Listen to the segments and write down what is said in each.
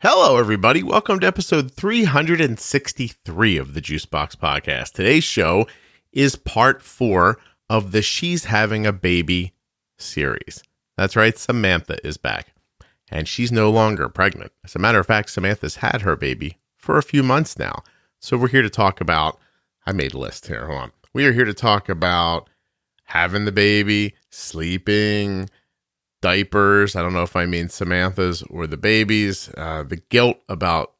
Hello, everybody. Welcome to episode 363 of the Juicebox Podcast. Today's show is part 4 of the She's Having a Baby series. That's right, Samantha is back, and she's no longer pregnant. As a matter of fact, Samantha's had her baby for a few months now. So we're here to talk about, I made a list here, hold on. We are here to talk about having the baby, sleeping, diapers, I don't know if I mean Samantha's or the baby's, the guilt about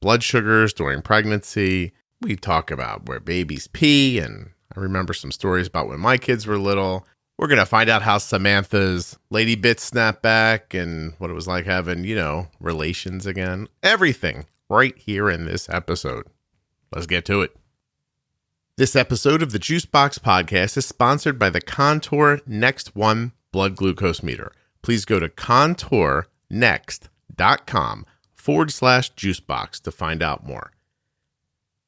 blood sugars during pregnancy. We talk about where babies pee, and I remember some stories about when my kids were little. We're going to find out how Samantha's lady bits snapped back and what it was like having, relations again. Everything right here in this episode. Let's get to it. This episode of the Juicebox Podcast is sponsored by the Contour Next One blood glucose meter. Please go to contournext.com/juicebox to find out more.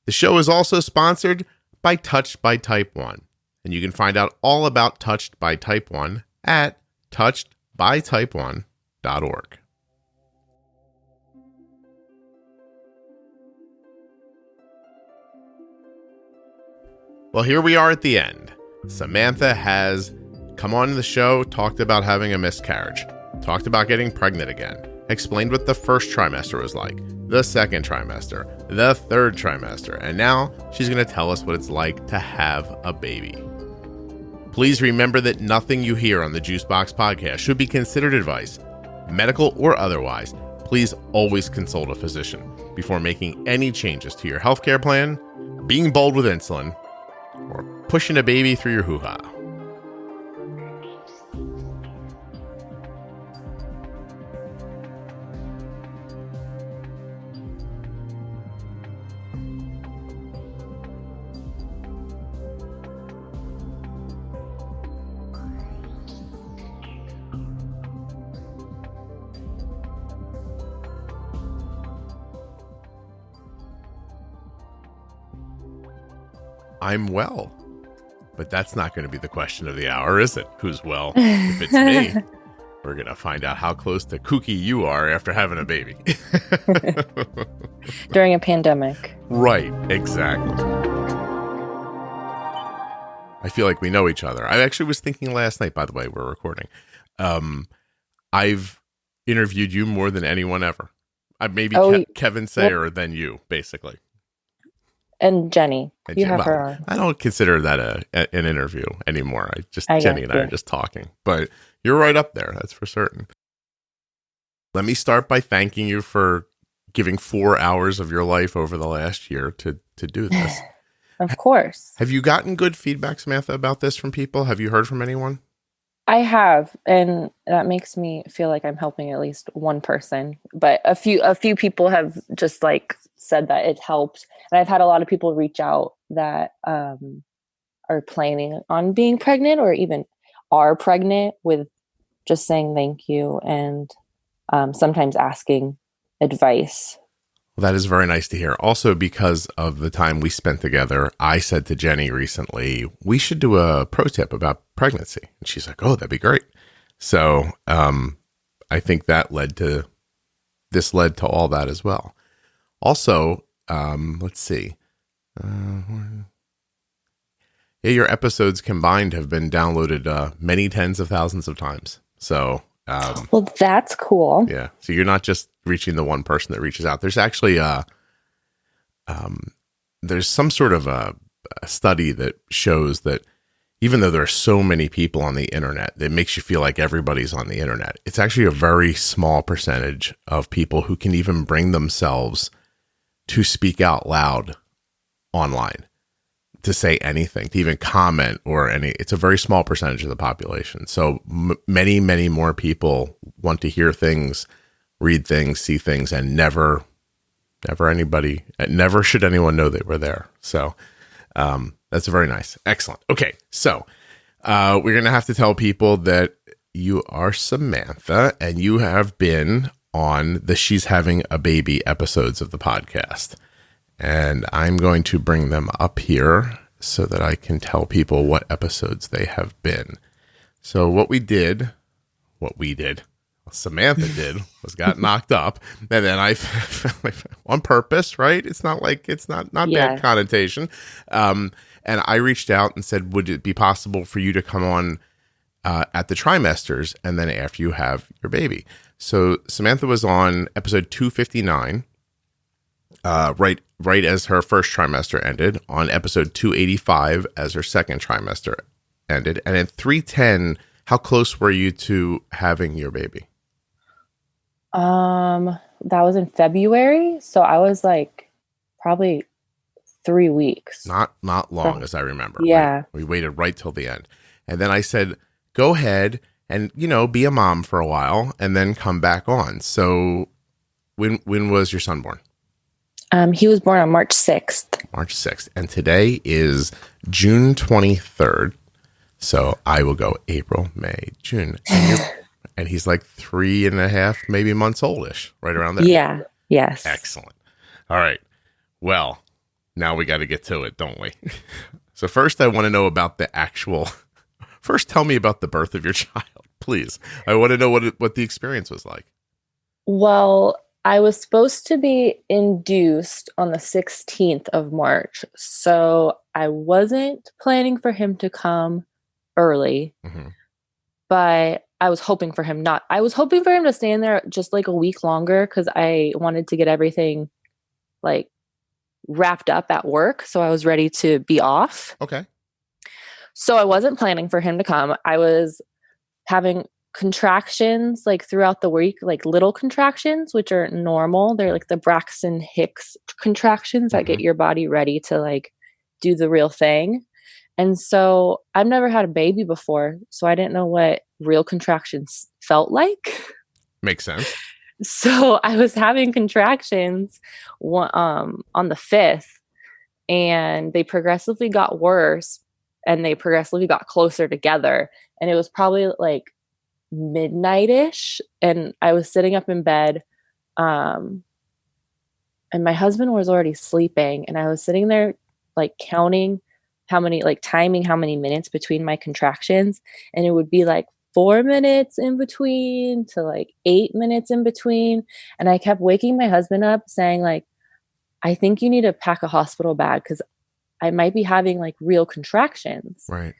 The show is also sponsored by Touched by Type 1, and you can find out all about Touched by Type 1 at touchedbytype1.org. Well, here we are at the end. Samantha has come on the show, talked about having a miscarriage, talked about getting pregnant again, explained what the first trimester was like, the second trimester, the third trimester, and now she's going to tell us what it's like to have a baby. Please remember that nothing you hear on the Juicebox Podcast should be considered advice, medical or otherwise. Please always consult a physician before making any changes to your healthcare plan, being bold with insulin, or pushing a baby through your hoo-ha. I'm well, but that's not going to be the question of the hour, is it? Who's well? If it's me, we're going to find out how close to kooky you are after having a baby. During a pandemic. Right, exactly. I feel like we know each other. I actually was thinking last night, by the way, we're recording. I've interviewed you more than anyone ever. Maybe Kevin Sayer than you, basically. And Jenny. You have her on. I don't consider that an interview anymore. Jenny and I are just talking. But you're right up there, that's for certain. Let me start by thanking you for giving 4 hours of your life over the last year to do this. Of course. Have you gotten good feedback, Samantha, about this from people? Have you heard from anyone? I have, and that makes me feel like I'm helping at least one person. But a few people have just said that it helped. And I've had a lot of people reach out that are planning on being pregnant or even are pregnant with just saying thank you and sometimes asking advice. Well, that is very nice to hear. Also, because of the time we spent together, I said to Jenny recently, we should do a pro tip about pregnancy. And she's like, oh, that'd be great. So I think that led to all that as well. Also, let's see. Your episodes combined have been downloaded many tens of thousands of times. So, well, that's cool. Yeah. So you're not just reaching the one person that reaches out. There's actually there's some sort of a study that shows that even though there are so many people on the internet, it makes you feel like everybody's on the internet. It's actually a very small percentage of people who can even bring themselves to speak out loud online, to say anything, to even comment or it's a very small percentage of the population. So many, many more people want to hear things, read things, see things, and never should anyone know they were there. So that's very nice. Excellent. Okay. So we're going to have to tell people that you are Samantha and you have been on the She's Having a Baby episodes of the podcast. And I'm going to bring them up here so that I can tell people what episodes they have been. So what we did Samantha did was got knocked up, and then I on purpose, right? It's not like it's not bad Yeah. connotation. And I reached out and said, would it be possible for you to come on at the trimesters and then after you have your baby? So Samantha was on episode 259, right as her first trimester ended, on episode 285 as her second trimester ended, and at 310, how close were you to having your baby? That was in February, so I was like probably 3 weeks. Not long, as I remember. Yeah. Right? We waited right till the end. And then I said, go ahead and, be a mom for a while and then come back on. So when was your son born? He was born on March 6th. March 6th. And today is June 23rd. So I will go April, May, June. And he's like 3.5, maybe months oldish, right around there. Yeah. Yes. Excellent. All right. Well, now we got to get to it, don't we? So first I want to know about first tell me about the birth of your child, please. I want to know what the experience was like. Well, I was supposed to be induced on the 16th of March. So I wasn't planning for him to come early, but I was hoping for him to stay in there just like a week longer because I wanted to get everything like wrapped up at work. So I was ready to be off. Okay. So I wasn't planning for him to come. I was having contractions like throughout the week, like little contractions, which are normal. They're like the Braxton Hicks contractions that get your body ready to like do the real thing. And so I've never had a baby before, so I didn't know what real contractions felt like. Makes sense. So I was having contractions on the 5th, and they progressively got worse, and they progressively got closer together. And it was probably like midnight-ish, and I was sitting up in bed, and my husband was already sleeping, and I was sitting there like timing how many minutes between my contractions, and it would be like 4 minutes in between to like 8 minutes in between. And I kept waking my husband up saying like, I think you need to pack a hospital bag because I might be having like real contractions. Right.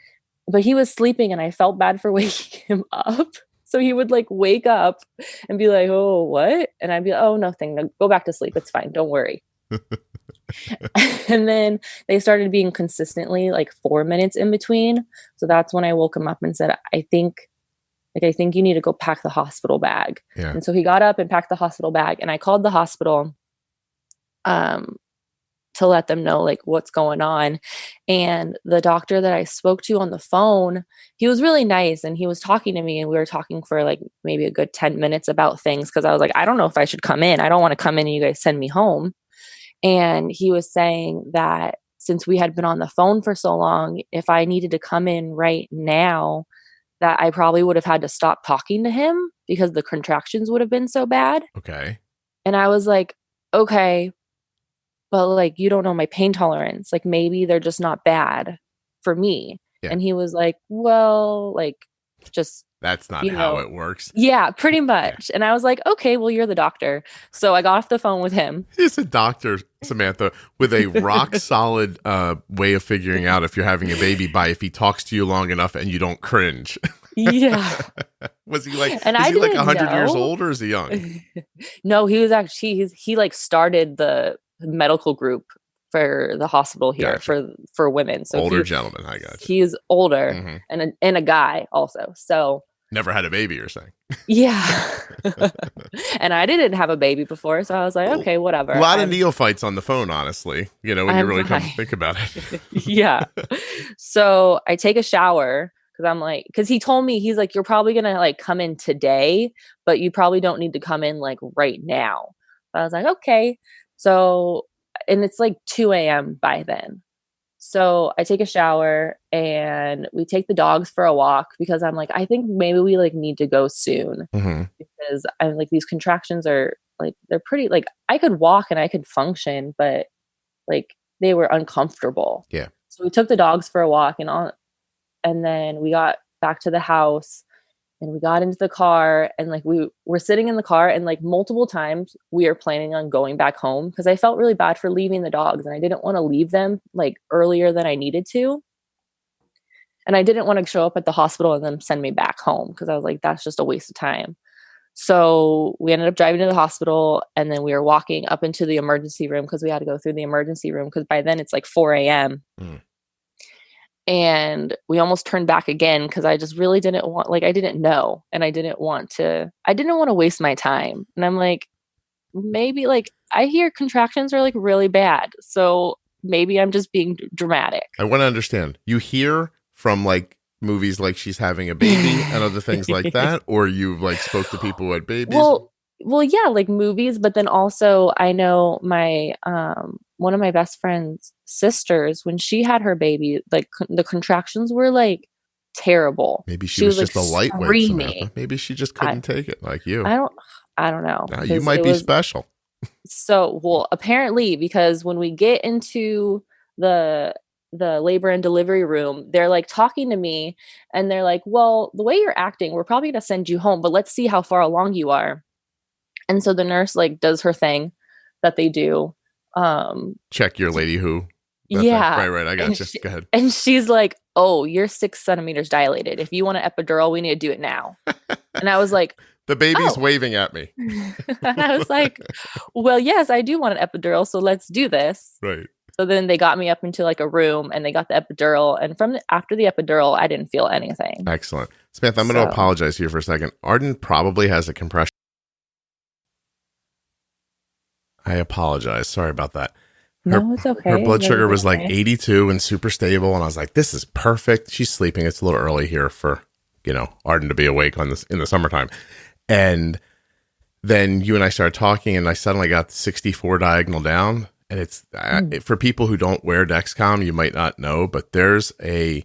But he was sleeping and I felt bad for waking him up. So he would like wake up and be like, oh, what? And I'd be like, oh, nothing. No, go back to sleep. It's fine. Don't worry. And then they started being consistently like 4 minutes in between. So that's when I woke him up and said, I think you need to go pack the hospital bag. Yeah. And so he got up and packed the hospital bag, and I called the hospital to let them know like what's going on. And the doctor that I spoke to on the phone, he was really nice, and he was talking to me, and we were talking for like maybe a good 10 minutes about things. Cause I was like, I don't know if I should come in. I don't want to come in and you guys send me home. And he was saying that since we had been on the phone for so long, if I needed to come in right now, that I probably would have had to stop talking to him because the contractions would have been so bad. Okay. And I was like, okay, but like, you don't know my pain tolerance. Like maybe they're just not bad for me. Yeah. And he was like, well, like just, that's not how it works. Yeah, pretty much. Yeah. And I was like, okay, well, you're the doctor. So I got off the phone with him. He's a doctor, Samantha, with a rock solid way of figuring out if you're having a baby by if he talks to you long enough and you don't cringe. Yeah. Was he like, and is he like 100 years old or is he young? No, he was actually, he like started the medical group for the hospital here. Gotcha. for women. So older gentleman, I got you. He's older and a guy also. So never had a baby, you're saying? Yeah. And I didn't have a baby before, so I was like, okay, whatever. A lot of neophytes on the phone, honestly, when you really come to think about it. Yeah. So I take a shower because he told me, he's like, you're probably going to like come in today, but you probably don't need to come in like right now. So I was like, okay. So, and it's like 2 a.m. by then. So I take a shower and we take the dogs for a walk because I'm like, I think maybe we like need to go soon because I'm like, these contractions are like, they're pretty, like I could walk and I could function, but like they were uncomfortable. Yeah. So we took the dogs for a walk and then we got back to the house and we got into the car, and like we were sitting in the car, and like multiple times we are planning on going back home because I felt really bad for leaving the dogs, and I didn't want to leave them like earlier than I needed to. And I didn't want to show up at the hospital and then send me back home because I was like, that's just a waste of time. So we ended up driving to the hospital, and then we were walking up into the emergency room because we had to go through the emergency room because by then it's like 4 a.m. And we almost turned back again because I just really didn't want, like, I didn't know. And I didn't want to waste my time. And I'm like, maybe like I hear contractions are like really bad. So maybe I'm just being dramatic. I want to understand. You hear from like movies like she's having a baby and other things like that, or you like spoke to people who had babies? Well, yeah, like movies, but then also I know my one of my best friend's sisters, when she had her baby, like the contractions were like terrible. Maybe she was just like, a lightweight, Samantha. Maybe she just couldn't take it like you. I don't know. You might be special. So, well, apparently, because when we get into the labor and delivery room, they're like talking to me, and they're like, well, the way you're acting, we're probably going to send you home, but let's see how far along you are. And so the nurse like does her thing that they do. Check your lady who. Yeah. Right. I got you. Go ahead. And she's like, oh, you're 6 centimeters dilated. If you want an epidural, we need to do it now. And I was like, the baby's waving at me. And I was like, well, yes, I do want an epidural. So let's do this. Right. So then they got me up into like a room, and they got the epidural. And after the epidural, I didn't feel anything. Excellent. Samantha, I'm going to apologize to you for a second. Arden probably has a compression. I apologize. Sorry about that. No, it's okay. Her blood sugar was like 82 and super stable. And I was like, this is perfect. She's sleeping. It's a little early here for, Arden to be awake on this in the summertime. And then you and I started talking, and I suddenly got 64 diagonal down. And it's for people who don't wear Dexcom, you might not know, but there's a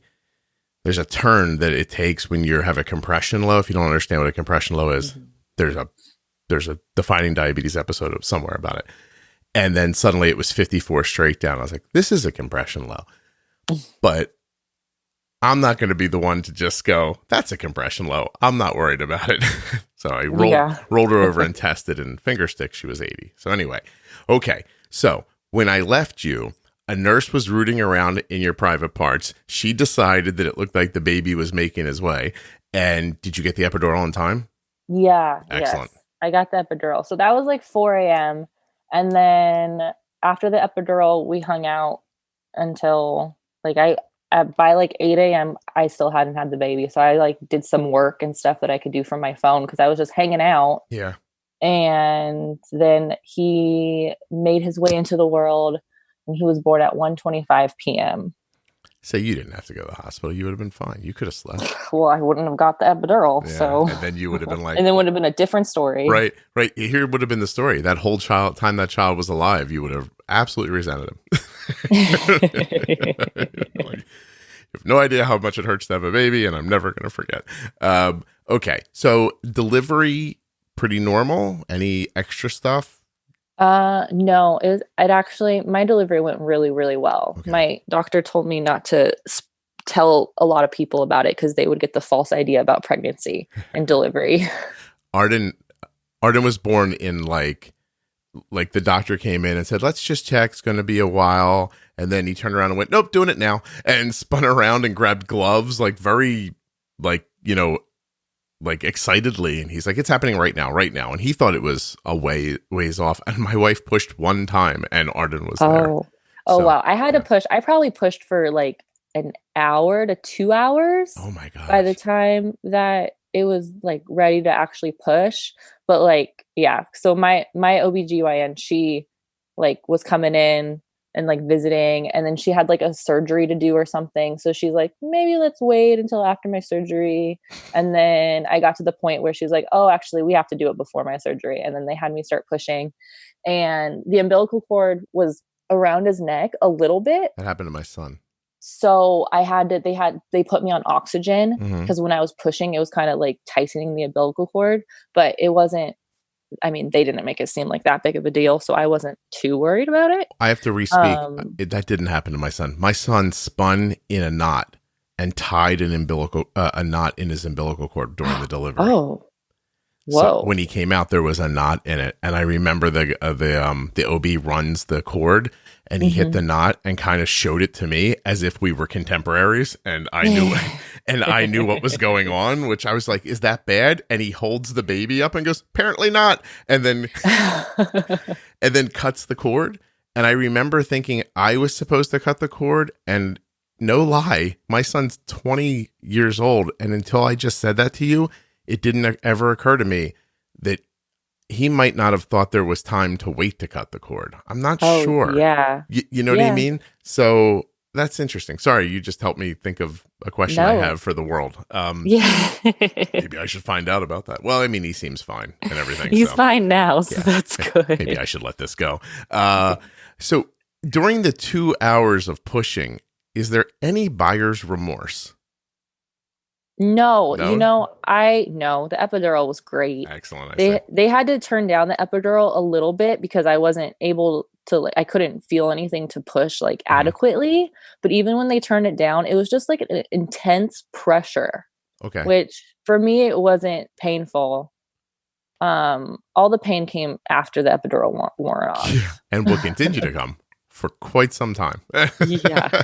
turn that it takes when you have a compression low. If you don't understand what a compression low is, there's a Defining Diabetes episode somewhere about it. And then suddenly it was 54 straight down. I was like, this is a compression low. But I'm not going to be the one to just go, that's a compression low. I'm not worried about it. So I rolled her over and tested, and finger stick, she was 80. So anyway, okay. So when I left you, a nurse was rooting around in your private parts. She decided that it looked like the baby was making his way. And did you get the epidural in time? Yeah. Excellent. Yes, I got the epidural. So that was like 4 a.m. And then after the epidural, we hung out until like by like 8 a.m. I still hadn't had the baby. So I like did some work and stuff that I could do from my phone because I was just hanging out. Yeah. And then he made his way into the world, and he was born at 1:25 p.m. So you didn't have to go to the hospital. You would have been fine. You could have slept. Well, I wouldn't have got the epidural. Yeah, so and then you would have been like, and then would have been a different story. Right. Here would have been the story. That whole time that child was alive, you would have absolutely resented him. Like, you have no idea how much it hurts to have a baby, and I'm never going to forget. Okay. So delivery, pretty normal. Any extra stuff? No, it actually, my delivery went really, really well. Okay. My doctor told me not to tell a lot of people about it because they would get the false idea about pregnancy and delivery. Arden was born in like the doctor came in and said, let's just check. It's going to be a while. And then he turned around and went, nope, doing it now. And spun around and grabbed gloves, like very like excitedly. And he's like, it's happening right now. And he thought it was a ways off. And my wife pushed one time and Arden was there. Oh, wow. I had to push. I probably pushed for like an hour to 2 hours. Oh my gosh. By the time that it was like ready to actually push. But like, yeah. So my OBGYN, she like was coming in and like visiting, and then she had like a surgery to do or something. So she's like, maybe let's wait until after my surgery. And then I got to the point where she's like, oh, actually we have to do it before my surgery. And then they had me start pushing, and the umbilical cord was around his neck a little bit. That happened to my son. So they put me on oxygen because when I was pushing, it was kind of like tightening the umbilical cord, but it wasn't, I mean, they didn't make it seem like that big of a deal. So I wasn't too worried about it. I have to re-speak. That didn't happen to my son. My son spun in a knot and tied a knot in his umbilical cord during the delivery. Oh, So whoa. when he came out, there was a knot in it, and I remember the OB runs the cord, and he hit the knot and kind of showed it to me as if we were contemporaries, and I knew what was going on, which I was like, "Is that bad?" And he holds the baby up and goes, "Apparently not," and then cuts the cord. And I remember thinking I was supposed to cut the cord, and no lie, my son's 20 years old, and until I just said that to you, it didn't ever occur to me that he might not have thought there was time to wait to cut the cord. I'm not sure. Yeah. You know what I mean? So that's interesting. Sorry, you just helped me think of a question I have for the world. Maybe I should find out about that. Well, I mean, he seems fine and everything. He's fine now, so that's good. Maybe I should let this go. So during the 2 hours of pushing, is there any buyer's remorse? No, the epidural was great. Excellent. They had to turn down the epidural a little bit because I wasn't able to, I couldn't feel anything to push adequately. But even when they turned it down, it was just like an intense pressure. Okay. Which for me, it wasn't painful. All the pain came after the epidural wore off. Yeah. And will continue to come for quite some time. Yeah.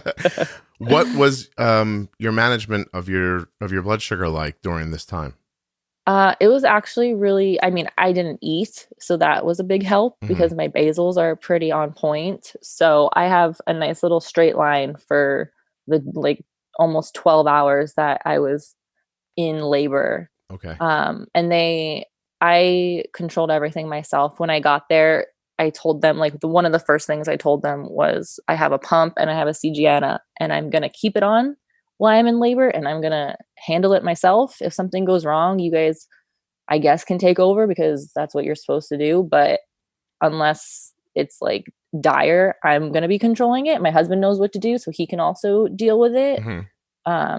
What was your management of your blood sugar like during this time? It was actually really, I didn't eat, so that was a big help because my basals are pretty on point. So I have a nice little straight line for the almost 12 hours that I was in labor. Okay. And I controlled everything myself. When I got there, I told them, one of the first things I told them was, I have a pump and I have a CGN, and I'm going to keep it on while I'm in labor, and I'm going to handle it myself. If something goes wrong, you guys, I guess, can take over because that's what you're supposed to do. But unless it's dire, I'm going to be controlling it. My husband knows what to do, so he can also deal with it.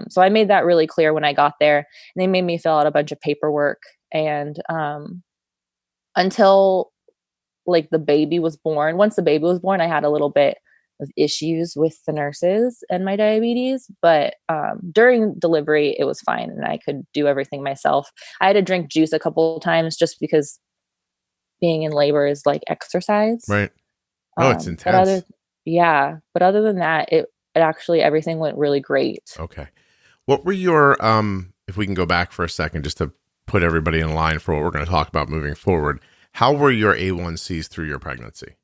So I made that really clear when I got there, and they made me fill out a bunch of paperwork. And until the baby was born. Once the baby was born, I had a little bit of issues with the nurses and my diabetes, but during delivery, it was fine and I could do everything myself. I had to drink juice a couple of times just because being in labor is like exercise. Right. Oh, it's intense. But other than that, it actually, everything went really great. Okay. What were your, if we can go back for a second, just to put everybody in line for what we're going to talk about moving forward, how were your A1Cs through your pregnancy?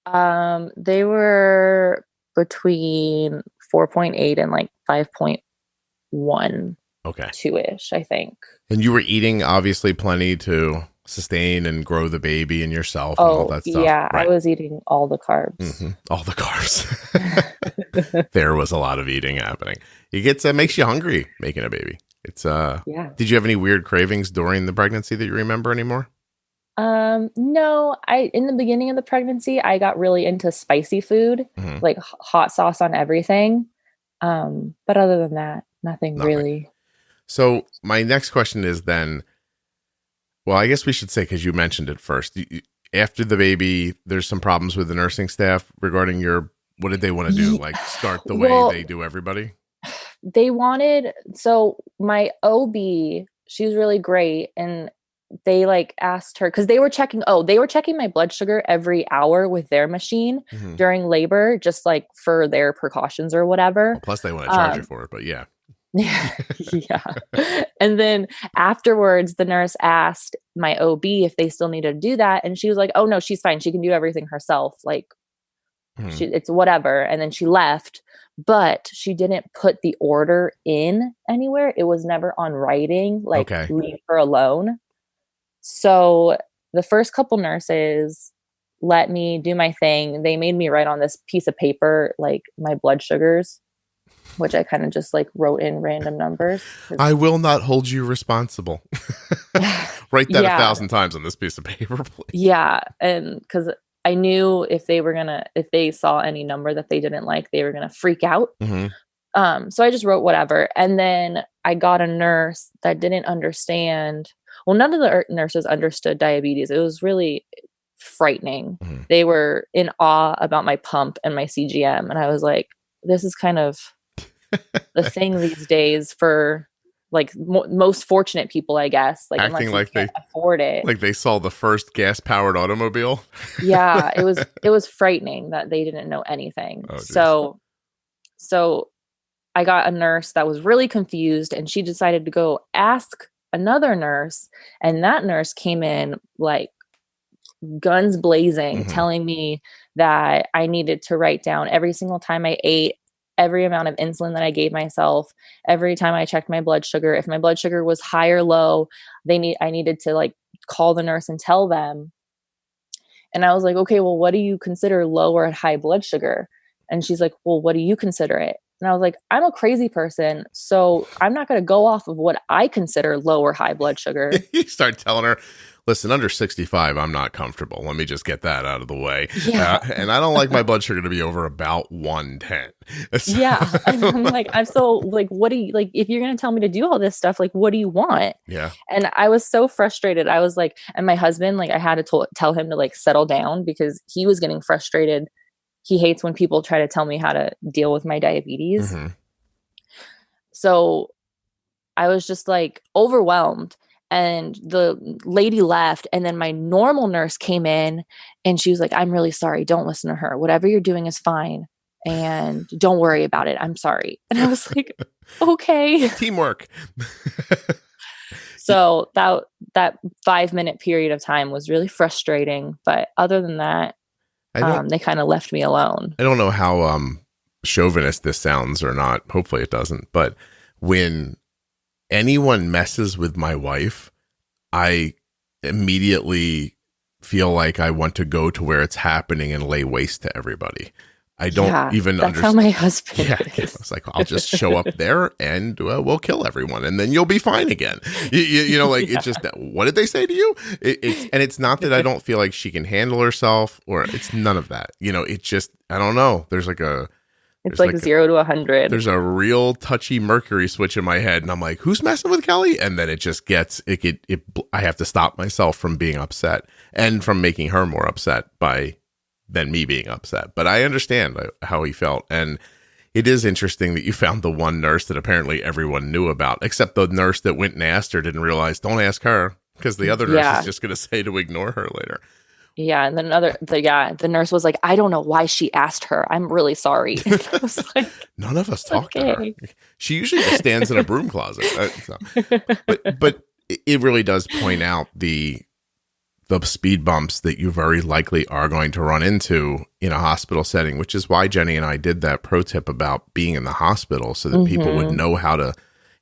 They were between 4.8 and 5.1. Okay. 2-ish, I think. And you were eating obviously plenty to sustain and grow the baby and yourself and all that stuff. Yeah, right? I was eating all the carbs. Mm-hmm. All the carbs. There was a lot of eating happening. It makes you hungry making a baby. It's yeah. Did you have any weird cravings during the pregnancy that you remember anymore? No, in the beginning of the pregnancy, I got really into spicy food, like hot sauce on everything. But other than that, nothing really. So my next question is then, well, I guess we should say, because you mentioned it first, after the baby, there's some problems with the nursing staff regarding what did they want to do? Like start the way they do everybody? They wanted, so my OB, she was really great. And they asked her, because they were checking my blood sugar every hour with their machine during labor, just for their precautions or whatever. Well, plus they want to charge you for it, but yeah. Yeah. And then afterwards, the nurse asked my OB if they still needed to do that. And she was like, oh no, she's fine. She can do everything herself. It's whatever. And then she left, but she didn't put the order in anywhere. It was never on writing, leave her alone. So the first couple nurses let me do my thing. They made me write on this piece of paper, my blood sugars, which I kind of just wrote in random numbers. I will not hold you responsible. Write that 1,000 times on this piece of paper, please. Yeah. And because I knew if they saw any number that they didn't like, they were going to freak out. So I just wrote whatever. And then I got a nurse that didn't understand. Well, none of the nurses understood diabetes. It was really frightening. They were in awe about my pump and my CGM. And I was like, this is kind of the thing these days for like most fortunate people, I guess. Like Acting unless like you can't they afford it. like they saw the first gas-powered automobile. Yeah, it was frightening that they didn't know anything. Oh, geez. So I got a nurse that was really confused, and she decided to go ask another nurse, and that nurse came in like guns blazing, telling me that I needed to write down every single time I ate, every amount of insulin that I gave myself, every time I checked my blood sugar. If my blood sugar was high or low, I needed to like call the nurse and tell them. And I was like, okay, well, what do you consider low or high blood sugar? And she's like, well, what do you consider it? And I was like, I'm a crazy person, so I'm not going to go off of what I consider low or high blood sugar. You start telling her, listen, under 65, I'm not comfortable. Let me just get that out of the way. Yeah. And I don't like my blood sugar to be over about 110. Yeah. And I'm like, I'm so like, what do you like, if you're going to tell me to do all this stuff, like, what do you want? Yeah. And I was so frustrated. I was like, and my husband, like I had to tell him to like settle down because he was getting frustrated. He hates when people try to tell me how to deal with my diabetes. So I was just like overwhelmed. And the lady left, and then my normal nurse came in, and she was like, I'm really sorry. Don't listen to her. Whatever you're doing is fine. And don't worry about it. I'm sorry. And I was like, okay. Teamwork. So that 5-minute period of time was really frustrating. But other than that, they kind of left me alone. I don't know how chauvinist this sounds or not. Hopefully it doesn't. But when anyone messes with my wife, I immediately feel like I want to go to where it's happening and lay waste to everybody. I don't even understand. That's how my husband is. It's like, I'll just show up there and we'll kill everyone and then you'll be fine again. You know, like it's just, what did they say to you? It's not that I don't feel like she can handle herself or it's none of that. You know, it's just, I don't know. There's like it's like 0 to 100. There's a real touchy Mercury switch in my head, and I'm like, "Who's messing with Kelly?" And then it just gets I have to stop myself from being upset and from making her more upset than me being upset. But I understand how he felt, and it is interesting that you found the one nurse that apparently everyone knew about, except the nurse that went and asked her didn't realize. Don't ask her because the other nurse is just going to say to ignore her later. Yeah, and then the nurse was like, I don't know why she asked her. I'm really sorry. I was like, none of us talk to her. She usually just stands in a broom closet. But it really does point out the speed bumps that you very likely are going to run into in a hospital setting, which is why Jenny and I did that pro tip about being in the hospital so that people would know how to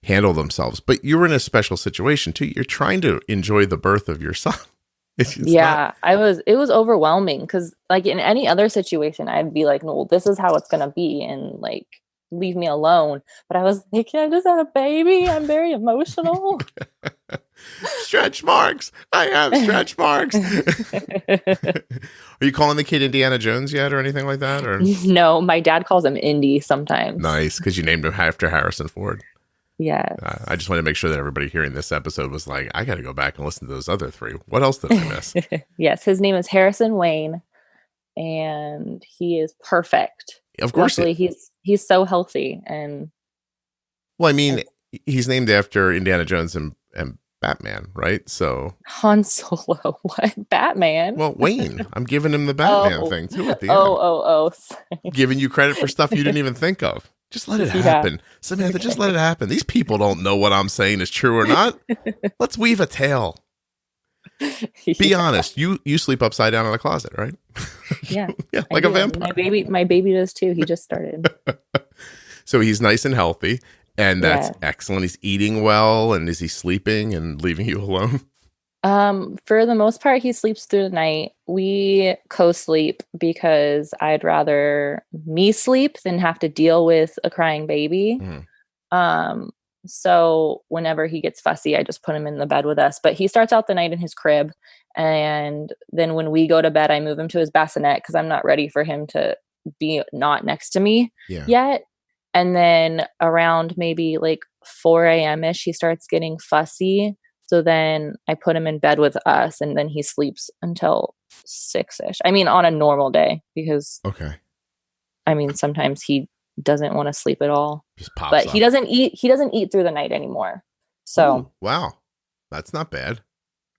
handle themselves. But you're in a special situation too. You're trying to enjoy the birth of your son. It was overwhelming because like in any other situation, I'd be like, no, this is how it's going to be. And like, leave me alone. But I was like, I just had a baby. I'm very emotional. Stretch marks. I have stretch marks. Are you calling the kid Indiana Jones yet or anything like that? Or no, my dad calls him Indy sometimes. Nice. Because you named him after Harrison Ford. Yes. I just want to make sure that everybody hearing this episode was like, I got to go back and listen to those other three. What else did I miss? Yes. His name is Harrison Wayne, and he is perfect. Of course. Luckily, he's so healthy. And well, I mean, he's named after Indiana Jones and Batman, right? So Han Solo. What? Batman? Well, Wayne. I'm giving him the Batman thing too at the end. Sorry. Giving you credit for stuff you didn't even think of. Just let it happen. Yeah. Samantha, just let it happen. These people don't know what I'm saying is true or not. Let's weave a tale. Be honest. You sleep upside down in a closet, right? Yeah. Yeah, like a vampire. My baby does too. He just started. So he's nice and healthy, and that's excellent. He's eating well, and is he sleeping and leaving you alone? For the most part, he sleeps through the night. We co-sleep because I'd rather me sleep than have to deal with a crying baby. So whenever he gets fussy, I just put him in the bed with us. But he starts out the night in his crib. And then when we go to bed, I move him to his bassinet because I'm not ready for him to be not next to me yet. And then around maybe like 4 a.m.-ish, he starts getting fussy. So then I put him in bed with us, and then he sleeps until 6-ish. I mean, on a normal day, because I mean, sometimes he doesn't want to sleep at all. Just pops But up. he doesn't eat through the night anymore. So Ooh, wow, that's not bad.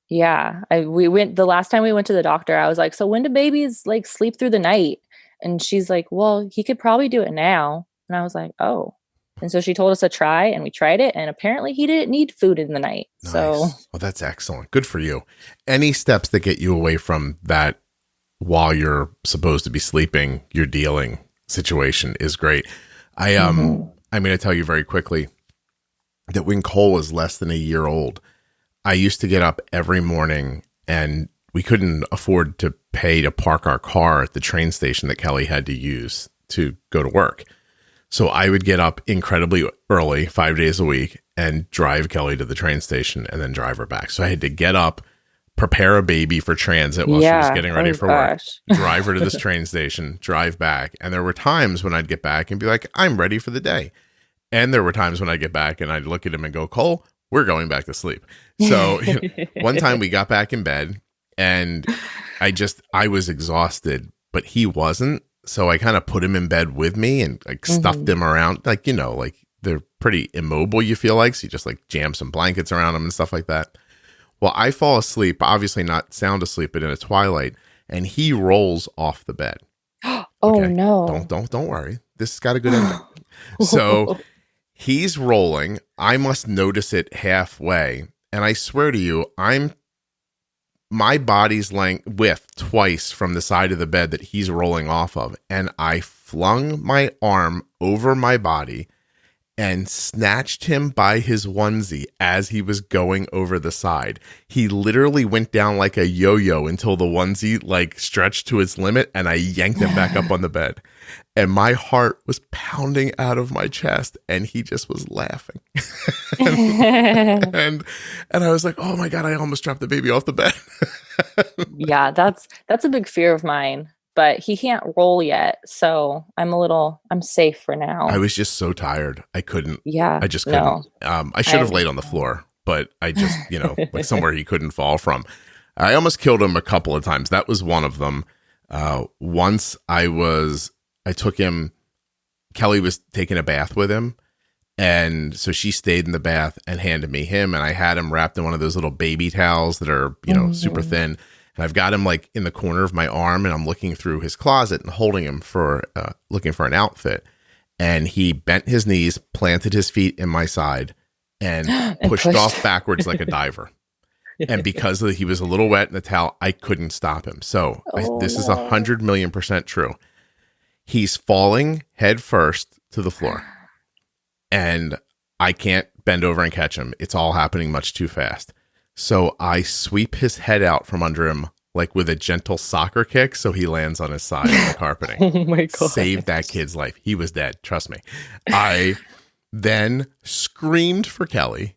yeah, the last time we went to the doctor, I was like, so when do babies like sleep through the night? And she's like, well, he could probably do it now. And I was like, oh. And so she told us to try, and we tried it, and apparently he didn't need food in the night. Nice. So well, that's excellent. Good for you. Any steps that get you away from that while you're supposed to be sleeping, your dealing situation is great. I'm going to tell you very quickly that when Cole was less than a year old, I used to get up every morning, and we couldn't afford to pay to park our car at the train station that Kelly had to use to go to work. So I would get up incredibly early, 5 days a week, and drive Kelly to the train station and then drive her back. So I had to get up, prepare a baby for transit while she was getting ready for work, drive her to this train station, drive back. And there were times when I'd get back and be like, I'm ready for the day. And there were times when I'd get back and I'd look at him and go, Cole, we're going back to sleep. So one time we got back in bed, and I was exhausted, but he wasn't. So I kind of put him in bed with me and like stuffed him around, like, like they're pretty immobile, you feel like. So you just like jam some blankets around them and stuff like that. Well, I fall asleep, obviously not sound asleep, but in a twilight, and he rolls off the bed. Oh okay? no. Don't worry. This has got a good ending. So he's rolling. I must notice it halfway. And I swear to you, my body's width twice from the side of the bed that he's rolling off of. And I flung my arm over my body and snatched him by his onesie as he was going over the side. He literally went down like a yo-yo until the onesie like stretched to its limit, and I yanked him back up on the bed. And my heart was pounding out of my chest, and he just was laughing. and I was like, oh my God, I almost dropped the baby off the bed. Yeah, that's a big fear of mine, but he can't roll yet. So I'm safe for now. I was just so tired. I couldn't. Yeah. I just couldn't. No. I should have laid on the floor, but I just, like somewhere he couldn't fall from. I almost killed him a couple of times. That was one of them. Once I took him, Kelly was taking a bath with him. And so she stayed in the bath and handed me him. And I had him wrapped in one of those little baby towels that are, super thin. And I've got him like in the corner of my arm, and I'm looking through his closet and holding him looking for an outfit. And he bent his knees, planted his feet in my side, and pushed off backwards like a diver. And because he was a little wet in the towel, I couldn't stop him. So this is 100 million% true. He's falling head first to the floor, and I can't bend over and catch him. It's all happening much too fast. So I sweep his head out from under him, like with a gentle soccer kick, so he lands on his side on the carpeting. Oh my God. Saved that kid's life. He was dead. Trust me. I then screamed for Kelly,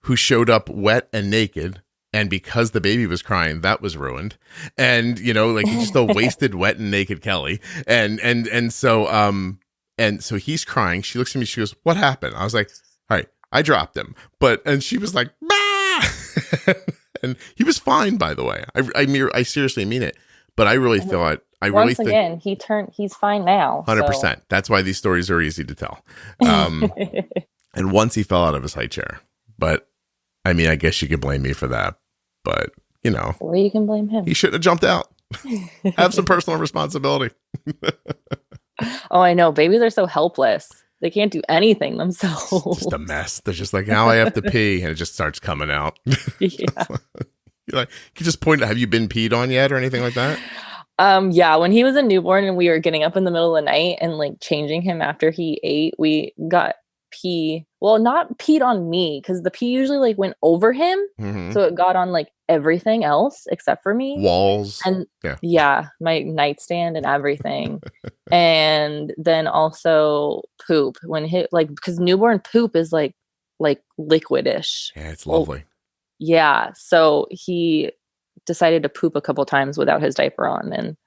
who showed up wet and naked. And because the baby was crying, that was ruined. And, like just a wasted, wet and naked Kelly. And so he's crying. She looks at me. She goes, what happened? I was like, all right, I dropped him. And she was like, bah! And he was fine, by the way. I seriously mean it. But I really thought, he's fine now. 100%. So. That's why these stories are easy to tell. And once he fell out of his high chair. But I mean, I guess you could blame me for that. But, or you can blame him. He shouldn't have jumped out. Have some personal responsibility. Oh, I know. Babies are so helpless. They can't do anything themselves. It's just a mess. They're just like, now I have to pee. And it just starts coming out. Yeah. You're like, you just point out, have you been peed on yet or anything like that? Yeah. When he was a newborn and we were getting up in the middle of the night and like changing him after he ate, we got pee. Well, not peed on me, because the pee usually like went over him. Mm-hmm. So it got on like everything else except for me. Walls. And yeah, my nightstand and everything. And then also poop because newborn poop is like liquidish. Yeah, it's lovely. Yeah. So he decided to poop a couple times without his diaper on, and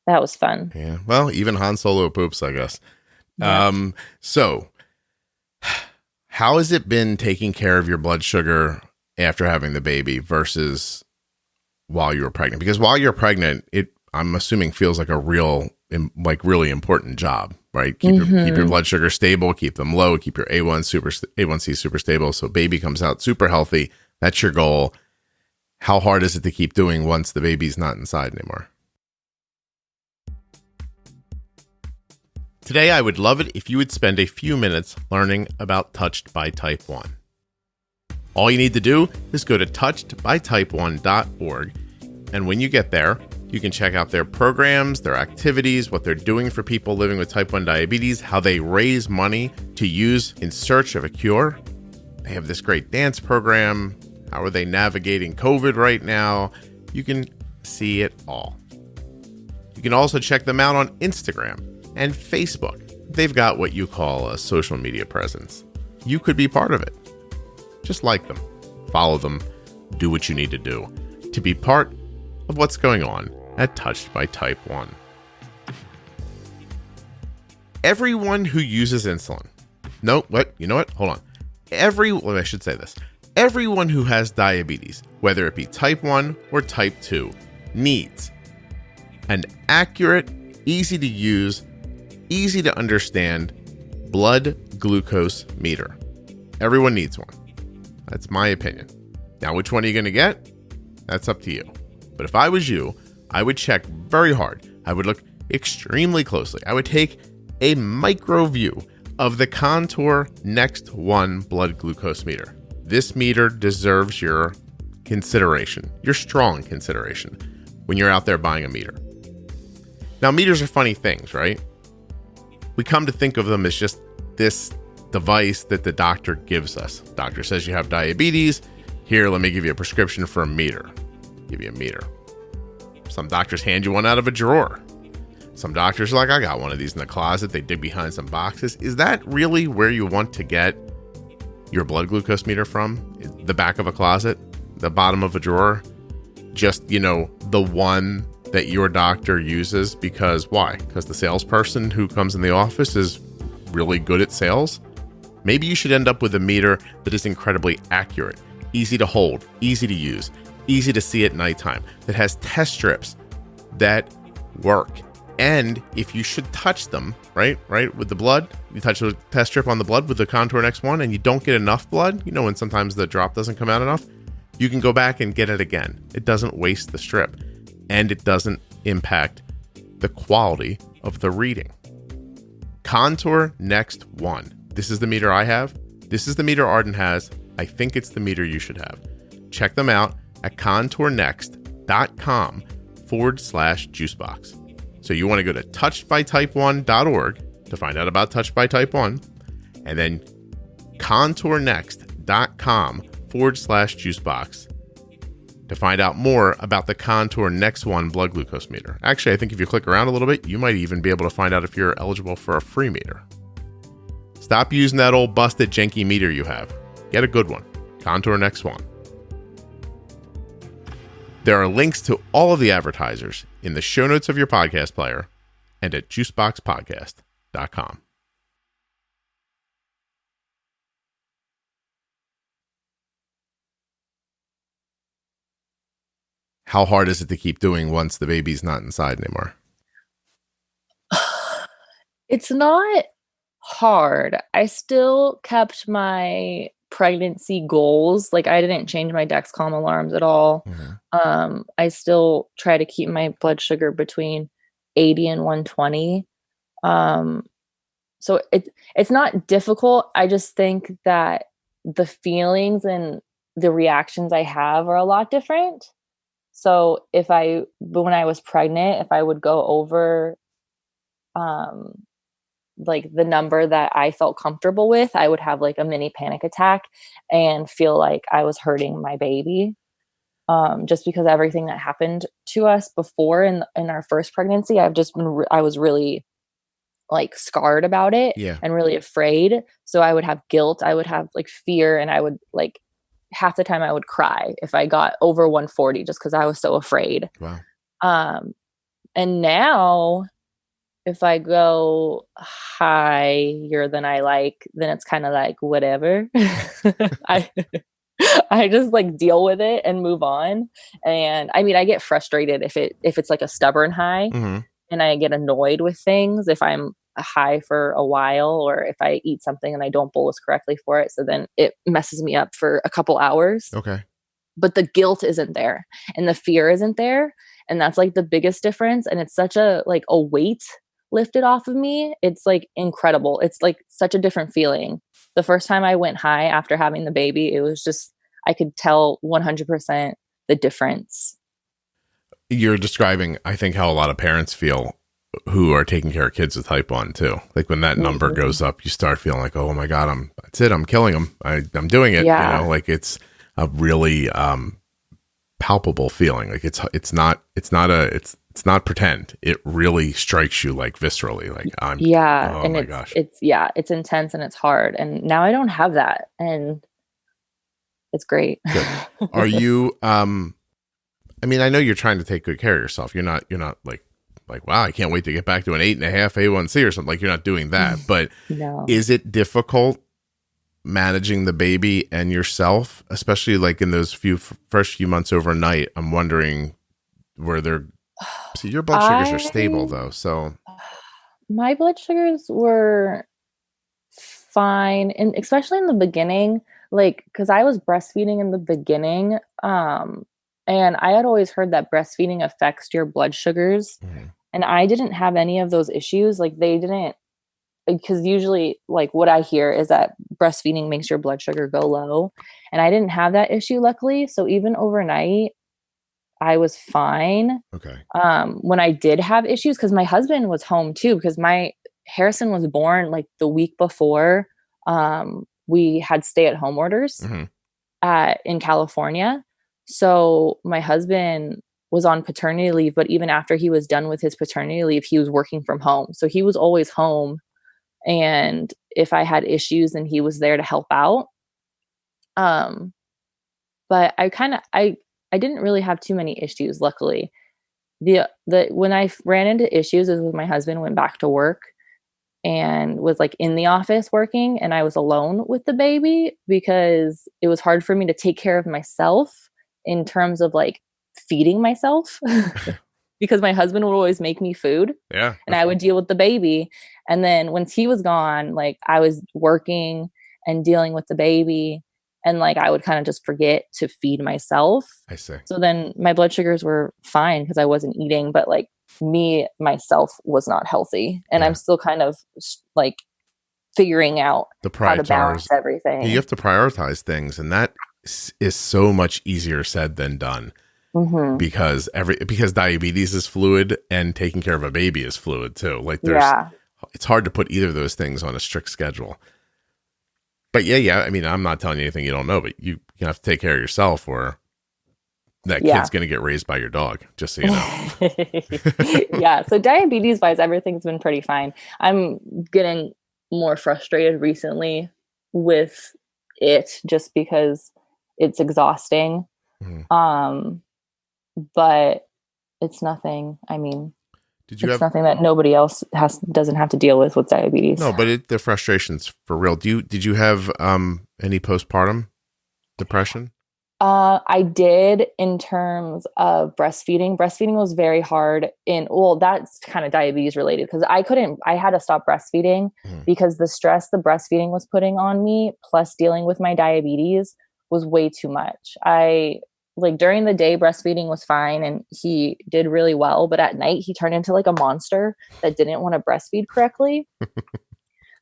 that was fun. Yeah. Well, even Han Solo poops, I guess. Yeah. So how has it been taking care of your blood sugar after having the baby versus while you were pregnant? Because while you're pregnant, I'm assuming feels like a really important job, right? Keep your blood sugar stable, keep them low, keep your A1C super stable. So baby comes out super healthy. That's your goal. How hard is it to keep doing once the baby's not inside anymore? Today, I would love it if you would spend a few minutes learning about Touched by Type 1. All you need to do is go to touchedbytype1.org, and when you get there, you can check out their programs, their activities, what they're doing for people living with type 1 diabetes, how they raise money to use in search of a cure. They have this great dance program. How are they navigating COVID right now? You can see it all. You can also check them out on Instagram and Facebook. They've got what you call a social media presence. You could be part of it. Just like them, follow them, do what you need to do to be part of what's going on at Touched by Type 1. Everyone who uses insulin. No, what? You know what? Hold on. I should say this. Everyone who has diabetes, whether it be type 1 or type 2, needs an accurate, easy to use, easy to understand blood glucose meter. Everyone needs one. That's my opinion. Now, which one are you going to get? That's up to you. But if I was you, I would check very hard. I would look extremely closely. I would take a micro view of the Contour Next One blood glucose meter. This meter deserves your consideration, your strong consideration, when you're out there buying a meter. Now, meters are funny things, right? We come to think of them as just this device that the doctor gives us. Doctor says you have diabetes. Here, let me give you a prescription for a meter. Give you a meter. Some doctors hand you one out of a drawer. Some doctors are like, I got one of these in the closet. They dig behind some boxes. Is that really where you want to get your blood glucose meter from? The back of a closet? The bottom of a drawer? Just, the one that your doctor uses because why? Because the salesperson who comes in the office is really good at sales? Maybe you should end up with a meter that is incredibly accurate, easy to hold, easy to use, easy to see at nighttime, that has test strips that work. And if you should touch them, right, with the blood, you touch a test strip on the blood with the Contour Next One and you don't get enough blood, when sometimes the drop doesn't come out enough, you can go back and get it again. It doesn't waste the strip. And it doesn't impact the quality of the reading. Contour Next One. This is the meter I have. This is the meter Arden has. I think it's the meter you should have. Check them out at contournext.com/juicebox. So you want to go to touchedbytype1.org to find out about Touched by Type 1, and then contournext.com/juicebox to find out more about the Contour Next One blood glucose meter. Actually, I think if you click around a little bit, you might even be able to find out if you're eligible for a free meter. Stop using that old busted janky meter you have. Get a good one. Contour Next One. There are links to all of the advertisers in the show notes of your podcast player and at juiceboxpodcast.com. How hard is it to keep doing once the baby's not inside anymore? It's not hard. I still kept my pregnancy goals. Like, I didn't change my Dexcom alarms at all. Mm-hmm. I still try to keep my blood sugar between 80 and 120. So it's not difficult. I just think that the feelings and the reactions I have are a lot different. So when I was pregnant, if I would go over, like the number that I felt comfortable with, I would have like a mini panic attack and feel like I was hurting my baby. Just because everything that happened to us before in our first pregnancy, I was really like scarred about it and really afraid. So I would have guilt, I would have like fear, and I would like half the time I would cry if I got over 140 just because I was so afraid. Wow. And now if I go higher than I like, then it's kind of like whatever. I just like deal with it and move on. And I mean, I get frustrated if it's like a stubborn high, mm-hmm. and I get annoyed with things if I'm high for a while, or if I eat something and I don't bolus correctly for it. So then it messes me up for a couple hours. Okay. But the guilt isn't there and the fear isn't there. And that's like the biggest difference. And it's such a weight lifted off of me. It's like incredible. It's like such a different feeling. The first time I went high after having the baby, it was just, I could tell 100% the difference. You're describing, I think, how a lot of parents feel who are taking care of kids with type 1 too. Like when that number goes up, you start feeling like, oh my God, that's it. I'm killing them. I'm doing it. Yeah. You know, like it's a really palpable feeling. Like it's not pretend. It really strikes you like viscerally. Like oh and my gosh. It's intense and it's hard. And now I don't have that. And it's great. Good. Are you, I mean, I know you're trying to take good care of yourself. You're not like, wow, I can't wait to get back to an 8.5 A1C or something. Like you're not doing that, but No. Is it difficult managing the baby and yourself, especially like in those first few months overnight? I'm wondering see, your blood sugars are stable though. So my blood sugars were fine. And especially in the beginning, like, cause I was breastfeeding in the beginning. And I had always heard that breastfeeding affects your blood sugars. Mm-hmm. And I didn't have any of those issues. Like they didn't, because usually like what I hear is that breastfeeding makes your blood sugar go low. And I didn't have that issue, luckily. So even overnight, I was fine. Okay. When I did have issues, because my husband was home too, because my Harrison was born like the week before we had stay-at-home orders in California. So my husband was on paternity leave, but even after he was done with his paternity leave, he was working from home. So he was always home. And if I had issues, then he was there to help out. But I didn't really have too many issues, luckily. When I ran into issues is when my husband went back to work and was like in the office working, and I was alone with the baby because it was hard for me to take care of myself in terms of like feeding myself because my husband would always make me food. Yeah. And I would deal with the baby. And then once he was gone, like I was working and dealing with the baby, and like I would kind of just forget to feed myself. I see. So then my blood sugars were fine because I wasn't eating, but like myself was not healthy. And I'm still kind of like figuring out how to balance everything. You have to prioritize things, and that is so much easier said than done. Mm-hmm. Because diabetes is fluid and taking care of a baby is fluid too. Like it's hard to put either of those things on a strict schedule. But yeah. I mean, I'm not telling you anything you don't know, but you have to take care of yourself, or that kid's going to get raised by your dog, just so you know. Yeah. So diabetes wise, everything's been pretty fine. I'm getting more frustrated recently with it just because it's exhausting. Mm-hmm. But it's nothing. I mean, it's nothing that nobody else doesn't have to deal with diabetes. No, but the frustration's for real. Did you have any postpartum depression? I did, in terms of breastfeeding. Breastfeeding was very hard that's kind of diabetes related, because I had to stop breastfeeding because the stress the breastfeeding was putting on me, plus dealing with my diabetes, was way too much. Like during the day, breastfeeding was fine and he did really well. But at night, he turned into like a monster that didn't want to breastfeed correctly.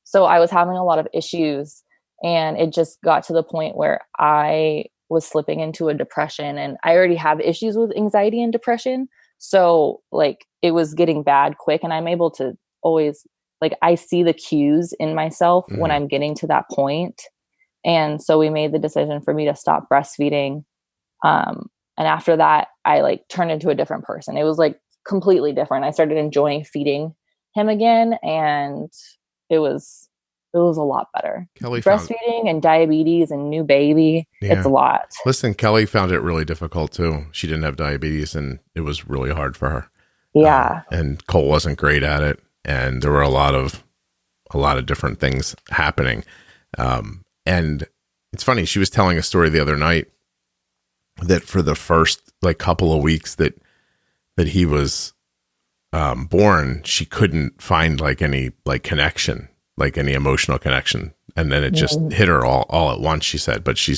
So I was having a lot of issues, and it just got to the point where I was slipping into a depression, and I already have issues with anxiety and depression. So like it was getting bad quick, and I'm able to always, like, I see the cues in myself when I'm getting to that point. And so we made the decision for me to stop breastfeeding. And after that, I like turned into a different person. It was like completely different. I started enjoying feeding him again, and it was a lot better. Breastfeeding and diabetes and new baby, it's a lot. Listen, Kelly found it really difficult too. She didn't have diabetes, and it was really hard for her. Yeah. And Cole wasn't great at it, and there were a lot of different things happening. And it's funny, she was telling a story the other night that for the first like couple of weeks that he was born, she couldn't find like any like connection, like any emotional connection. And then it just hit her all at once, she said. But she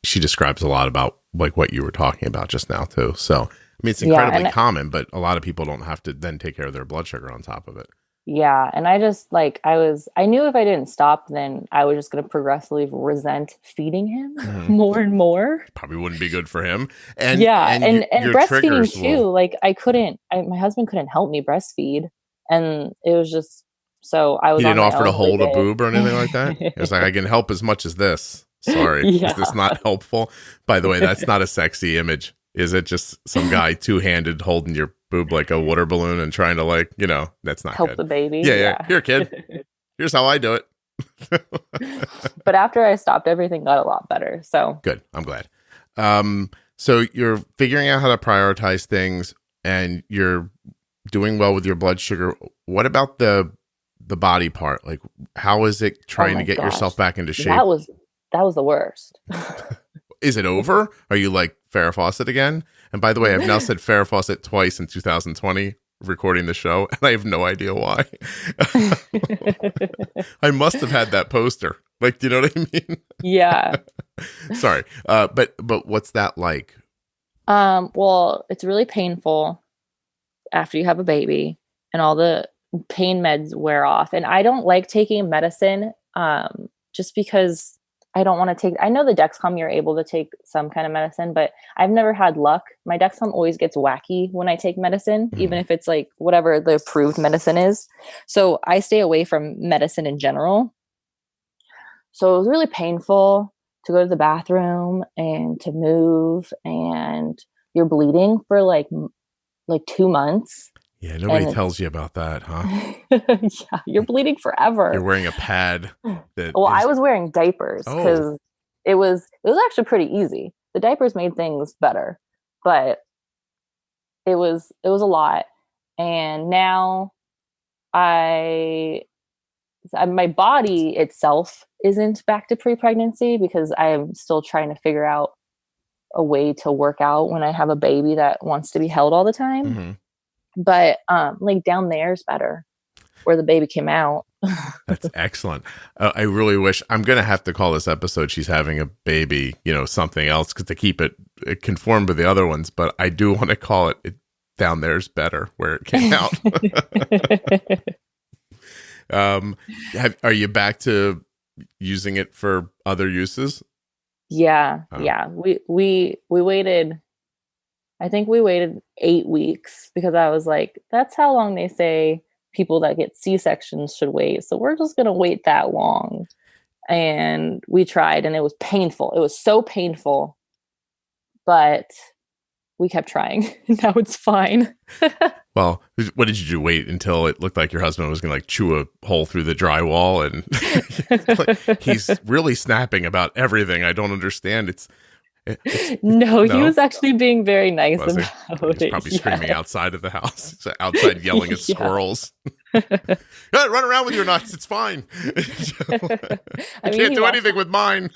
describes a lot about like what you were talking about just now too. So, I mean, it's incredibly common, but a lot of people don't have to then take care of their blood sugar on top of it. Yeah. And I just like, I knew if I didn't stop, then I was just going to progressively resent feeding him more and more. Probably wouldn't be good for him. And and your breastfeeding too. Like my husband couldn't help me breastfeed. And it was just, so I was He didn't offer to hold a boob or anything like that? It was like, I can help as much as this. Sorry. Yeah. Is this not helpful? By the way, that's not a sexy image. Is it just some guy two-handed holding your boob like a water balloon and trying to like, that's not help good. The baby. Yeah. Here, kid. Here's how I do it. But after I stopped, everything got a lot better. So good. I'm glad. So you're figuring out how to prioritize things and you're doing well with your blood sugar. What about the body part? Like, how is it trying to get yourself back into shape? That was the worst. Is it over? Are you like Farrah Fawcett again? And by the way, I've now said Farrah Fawcett twice in 2020 recording the show, and I have no idea why. I must have had that poster. Like, do you know what I mean? Yeah. Sorry. But what's that like? Well, it's really painful after you have a baby and all the pain meds wear off. And I don't like taking medicine just because I don't want to take, I know the Dexcom, you're able to take some kind of medicine, but I've never had luck. My Dexcom always gets wacky when I take medicine, even if it's like whatever the approved medicine is. So I stay away from medicine in general. So it was really painful to go to the bathroom and to move, and you're bleeding for like 2 months. Yeah, nobody tells you about that, huh? Yeah, you're bleeding forever. You're wearing a pad. I was wearing diapers because it was actually pretty easy. The diapers made things better, but it was a lot. And now my body itself isn't back to pre-pregnancy because I am still trying to figure out a way to work out when I have a baby that wants to be held all the time. Mm-hmm. But like down there's better where the baby came out. That's excellent. I really wish I'm going to have to call this episode She's Having a Baby, something else to keep it conformed with the other ones. But I do want to call it Down There's Better where it came out. Are you back to using it for other uses? Yeah. Yeah. We waited. I think we waited 8 weeks because I was like, that's how long they say people that get C-sections should wait. So we're just going to wait that long. And we tried and it was painful. It was so painful, but we kept trying. Now it's fine. Well, what did you do? Wait until it looked like your husband was going to like chew a hole through the drywall and he's really snapping about everything. I don't understand. No, he was actually being very nice about it. He's probably screaming outside of the house, outside yelling at squirrels. Run around with your nuts. It's fine. I can't do anything with mine.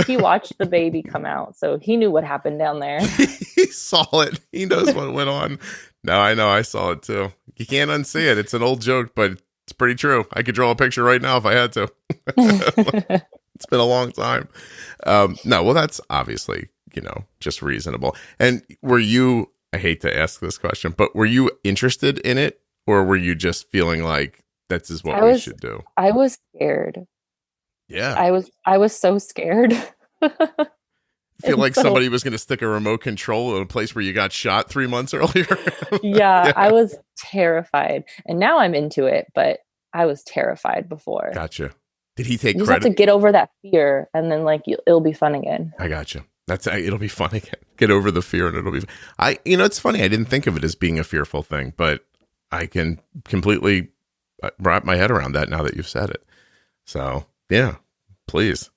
He watched the baby come out, so he knew what happened down there. He saw it. He knows what went on. No, I know. I saw it too. You can't unsee it. It's an old joke, but it's pretty true. I could draw a picture right now if I had to. It's been a long time. No, well, that's obviously just reasonable. And I hate to ask this question, but were you interested in it, or were you just feeling like this is what we should do? I was scared. Yeah. I was so scared. I feel like somebody was going to stick a remote control in a place where you got shot 3 months earlier. Yeah, I was terrified. And now I'm into it, but I was terrified before. Gotcha. Did he take credit? You just have to get over that fear, and then it'll be fun again. I gotcha. It'll be fun again. Get over the fear and it'll be fun. It's funny. I didn't think of it as being a fearful thing, but I can completely wrap my head around that now that you've said it. So yeah, please.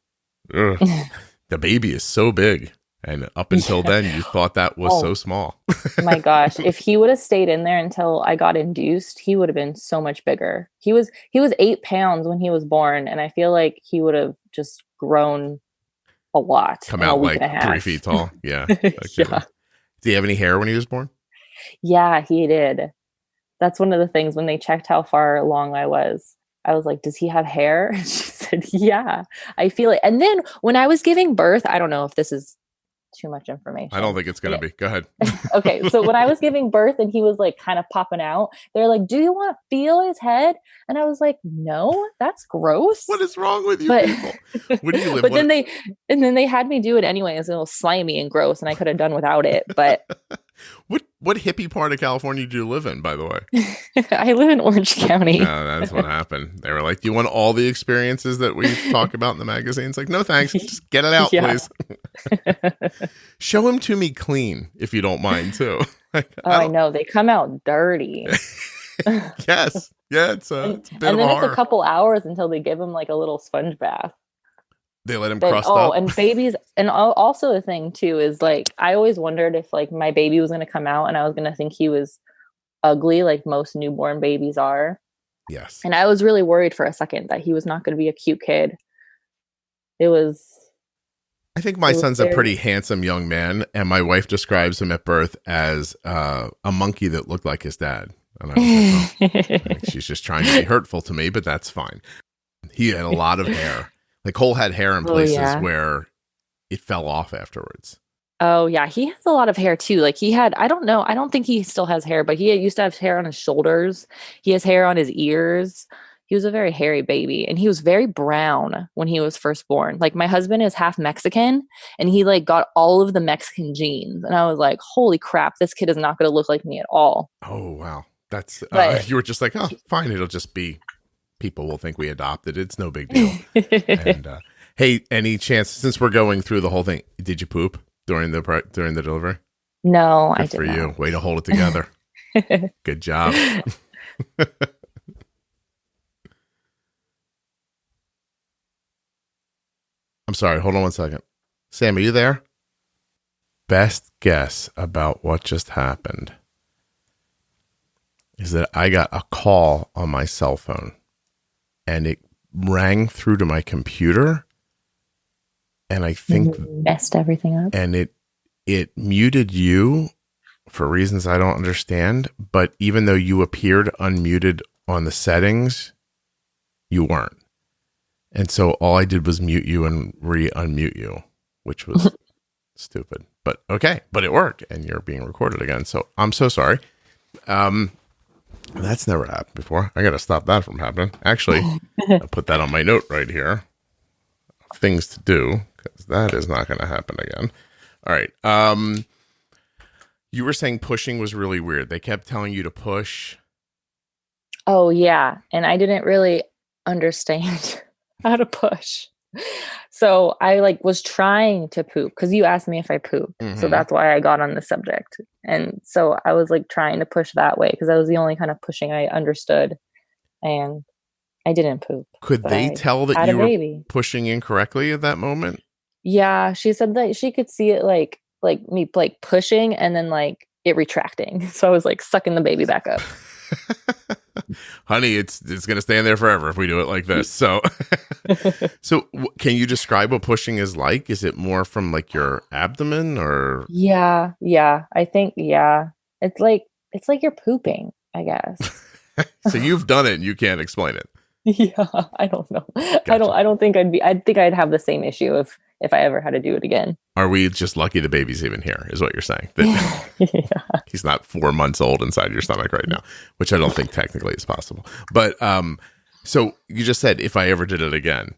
The baby is so big. And up until then, you thought that was so small. My gosh. If he would have stayed in there until I got induced, he would have been so much bigger. He was 8 pounds when he was born. And I feel like he would have just grown a lot. Come out like 3 feet tall. Yeah. Yeah. Did he have any hair when he was born? Yeah, he did. That's one of the things when they checked how far along I was like, does he have hair? And she said, yeah, I feel it. And then when I was giving birth, I don't know if this is too much information. I don't think it's going to be. Go ahead. Okay. So when I was giving birth and he was like kind of popping out, they're like, do you want to feel his head? And I was like, no, that's gross. What is wrong with you people? What do you live But with? then they had me do it anyways. It was slimy and gross and I could have done without it. But what hippie part of California do you live in, by the way? I live in Orange County. No, that's what happened. They were like, do you want all the experiences that we talk about in the magazines? Like, no, thanks. Just get it out, please. Show them to me clean, if you don't mind, too. Like, I know. They come out dirty. Yes. Yeah, it's a bit and then of it's a couple hours until they give them like a little sponge bath. They let him crust up. And babies, and also the thing too is like, I always wondered if like my baby was going to come out and I was going to think he was ugly, like most newborn babies are. Yes. And I was really worried for a second that he was not going to be a cute kid. I think my son's a pretty handsome young man, and my wife describes him at birth as a monkey that looked like his dad. And I was like, oh, I think she's just trying to be hurtful to me, but that's fine. He had a lot of hair. Like Cole had hair in places where it fell off afterwards. Oh yeah. He has a lot of hair too. Like he had, I don't know. I don't think he still has hair, but he used to have hair on his shoulders. He has hair on his ears. He was a very hairy baby and he was very brown when he was first born. Like my husband is half Mexican and he like got all of the Mexican genes. And I was like, holy crap, this kid is not going to look like me at all. Oh, wow. That's, you were just like, oh, fine. It'll just be, people will think we adopted. It's no big deal. And hey, any chance, since we're going through the whole thing, did you poop during the delivery? No, Good I did for not. you. Way to hold it together. Good job. I'm sorry. Hold on one second. Sam, are you there? Best guess about what just happened is that I got a call on my cell phone and it rang through to my computer and I think messed everything up. And it muted you for reasons I don't understand, but even though you appeared unmuted on the settings, you weren't. And so all I did was mute you and unmute you, which was stupid. But okay, but it worked and you're being recorded again. So I'm so sorry. That's never happened before. I got to stop that from happening. Actually, I'll put that on my note right here. Things to do, because that is not going to happen again. All right. You were saying pushing was really weird. They kept telling you to push. Oh, yeah. And I didn't really understand how to push. So I was trying to poop because you asked me if I pooped. Mm-hmm. So that's why I got on the subject. And so I was trying to push that way because that was the only kind of pushing I understood. And I didn't poop. Could they tell that you were pushing incorrectly at that moment? Yeah. She said that she could see it like me pushing and then it retracting. So I was sucking the baby back up. Honey, it's going to stay in there forever if we do it like this. So, can you describe what pushing is like? Is it more from your abdomen or? Yeah. I think, it's like you're pooping, I guess. So you've done it and you can't explain it. Yeah. I don't know. Gotcha. I don't think I'd have the same issue if I ever had to do it again. Are we just lucky the baby's even here is what you're saying? Yeah. He's not 4 months old inside your stomach right now, which I don't think technically is possible. But so you just said, if I ever did it again,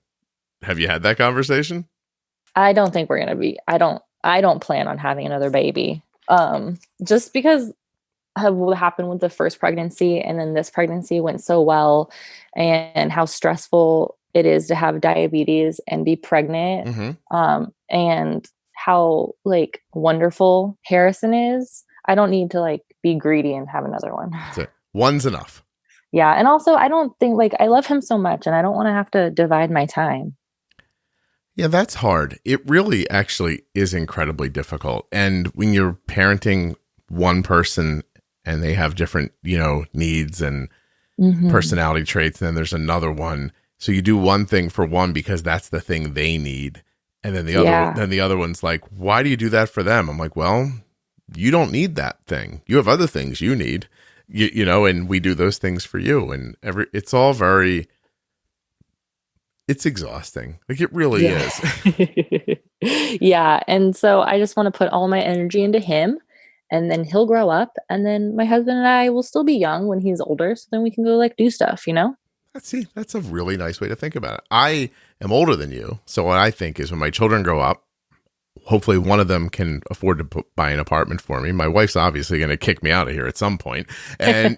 have you had that conversation? I don't think we're going to be, I don't plan on having another baby. Just because of what happened with the first pregnancy and then this pregnancy went so well and how stressful it is to have diabetes and be pregnant. Mm-hmm. And how wonderful Harrison is. I don't need to be greedy and have another one. That's it. One's enough. Yeah. And also I don't think I love him so much and I don't want to have to divide my time. Yeah, that's hard. It really actually is incredibly difficult. And when you're parenting one person and they have different, needs and mm-hmm. personality traits, and then there's another one. So you do one thing for one because that's the thing they need. And then the other one's like, why do you do that for them? I'm like, well, you don't need that thing. You have other things you need. and we do those things for you, and it's exhausting. Like it really is. Yeah. And so I just want to put all my energy into him, and then he'll grow up, and then my husband and I will still be young when he's older. So then we can go like do stuff, That's a really nice way to think about it. I am older than you. So what I think is when my children grow up, hopefully one of them can afford to buy an apartment for me. My wife's obviously going to kick me out of here at some point. And,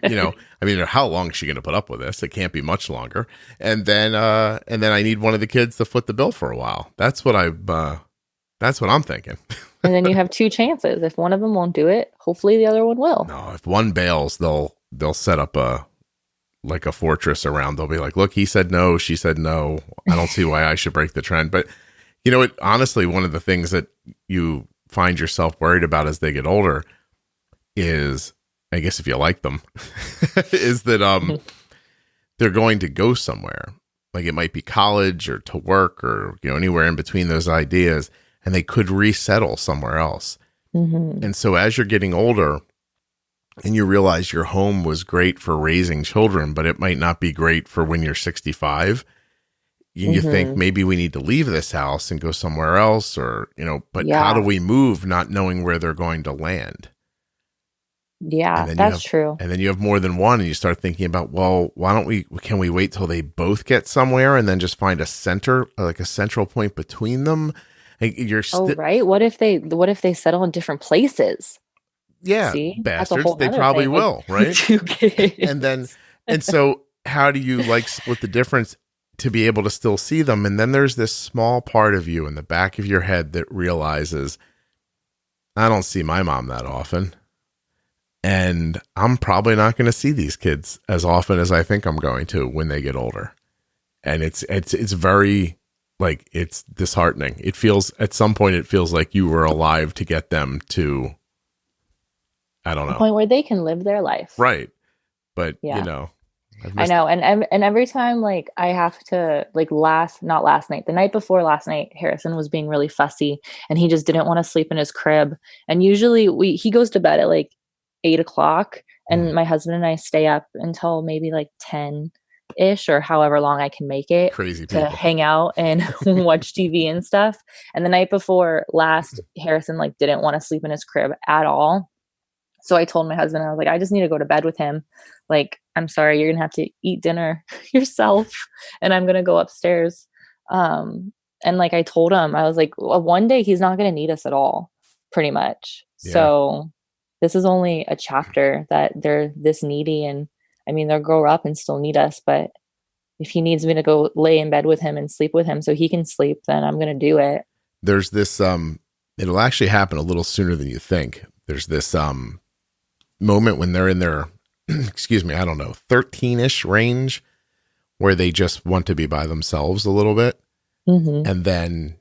how long is she going to put up with this? It can't be much longer. And then I need one of the kids to foot the bill for a while. That's what I'm thinking. And then you have two chances. If one of them won't do it, hopefully the other one will. No, if one bails, they'll set up a fortress around. They'll be like, look, he said no, she said no. I don't see why I should break the trend. But honestly, one of the things that you find yourself worried about as they get older is, I guess if you like them, is that they're going to go somewhere. Like it might be college or to work or, anywhere in between those ideas, and they could resettle somewhere else. Mm-hmm. And so as you're getting older and you realize your home was great for raising children, but it might not be great for when you're 65, you think maybe we need to leave this house and go somewhere else, or, but how do we move not knowing where they're going to land? Yeah, that's true. And then you have more than one, and you start thinking about, well, can we wait till they both get somewhere and then just find a central point between them? Right. What if they settle in different places? Yeah, see? Bastards. They probably will, right? And so how do you split the difference to be able to still see them? And then there's this small part of you in the back of your head that realizes, I don't see my mom that often, and I'm probably not going to see these kids as often as I think I'm going to when they get older. And it's very, it's disheartening. At some point it feels like you were alive to get them to, I don't know, a point where they can live their life. Right. But I know. And every time I have to not last night, the night before last night, Harrison was being really fussy and he just didn't want to sleep in his crib. And usually he goes to bed at 8:00, and my husband and I stay up until maybe 10-ish or however long I can make it. Crazy people. To hang out and watch TV and stuff. And the night before last, Harrison didn't want to sleep in his crib at all. So I told my husband, I was like, I just need to go to bed with him. I'm sorry, you're going to have to eat dinner yourself, and I'm going to go upstairs. And I told him, I was like, well, one day he's not going to need us at all, pretty much. Yeah. So this is only a chapter that they're this needy. And I mean, they'll grow up and still need us. But if he needs me to go lay in bed with him and sleep with him so he can sleep, then I'm going to do it. There's this, it'll actually happen a little sooner than you think. There's this moment when they're in their, 13-ish range, where they just want to be by themselves a little bit. Mm-hmm. And then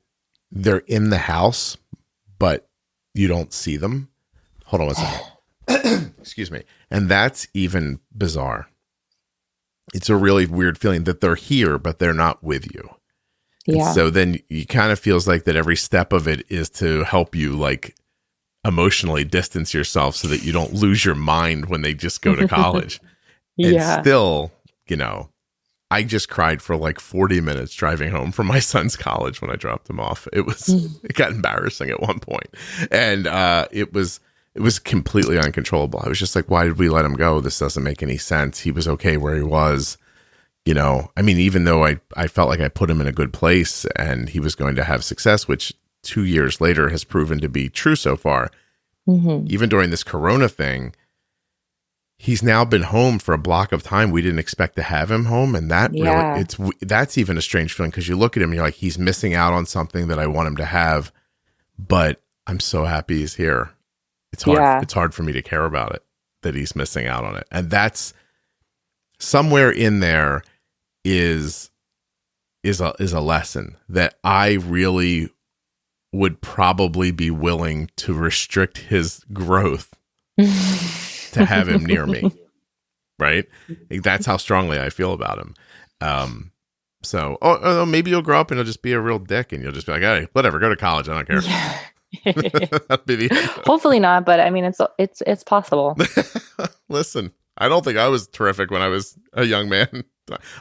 they're in the house, but you don't see them. Hold on one second. Excuse me. And that's even bizarre. It's a really weird feeling that they're here, but they're not with you. Yeah. And so then you kind of feels like that every step of it is to help you emotionally distance yourself so that you don't lose your mind when they just go to college. Yeah. And still, I just cried for 40 minutes driving home from my son's college when I dropped him off. It got embarrassing at one point. And it was completely uncontrollable. I was just like, why did we let him go? This doesn't make any sense. He was okay where he was. Even though I felt like I put him in a good place and he was going to have success, which 2 years later has proven to be true so far. Mm-hmm. Even during this Corona thing, he's now been home for a block of time. We didn't expect to have him home. And that that's even a strange feeling, because you look at him and you're like, he's missing out on something that I want him to have, but I'm so happy he's here. It's hard. Yeah. It's hard for me to care about it, that he's missing out on it. And that's somewhere in there is a lesson that I really would probably be willing to restrict his growth to have him near me. Right? That's how strongly I feel about him. So maybe you'll grow up and he'll just be a real dick and you'll just be like, hey, whatever, go to college. I don't care. Yeah. That'd be the end. Hopefully not, but it's possible. Listen, I don't think I was terrific when I was a young man.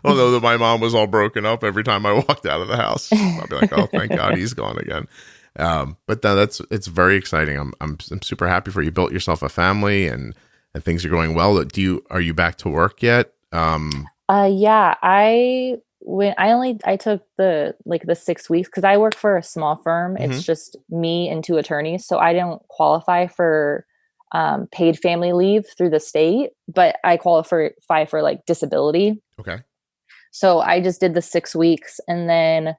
Although that my mom was all broken up every time I walked out of the house. I'll be like, oh, thank God he's gone again. But no, it's very exciting. I'm super happy for you. Built yourself a family and things are going well. Are you back to work yet? Yeah, I took the 6 weeks because I work for a small firm. Mm-hmm. It's just me and 2 attorneys. So I don't qualify for paid family leave through the state, but I qualify for like disability. Okay. So I just did the 6 weeks and then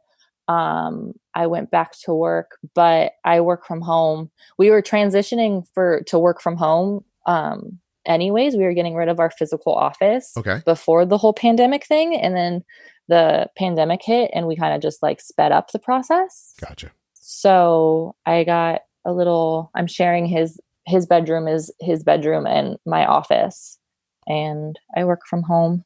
I went back to work, but I work from home. We were transitioning to work from home. Anyways, we were getting rid of our physical office before the whole pandemic thing. And then the pandemic hit and we kind of just like sped up the process. Gotcha. So I got I'm sharing his bedroom is his bedroom and my office, and I work from home.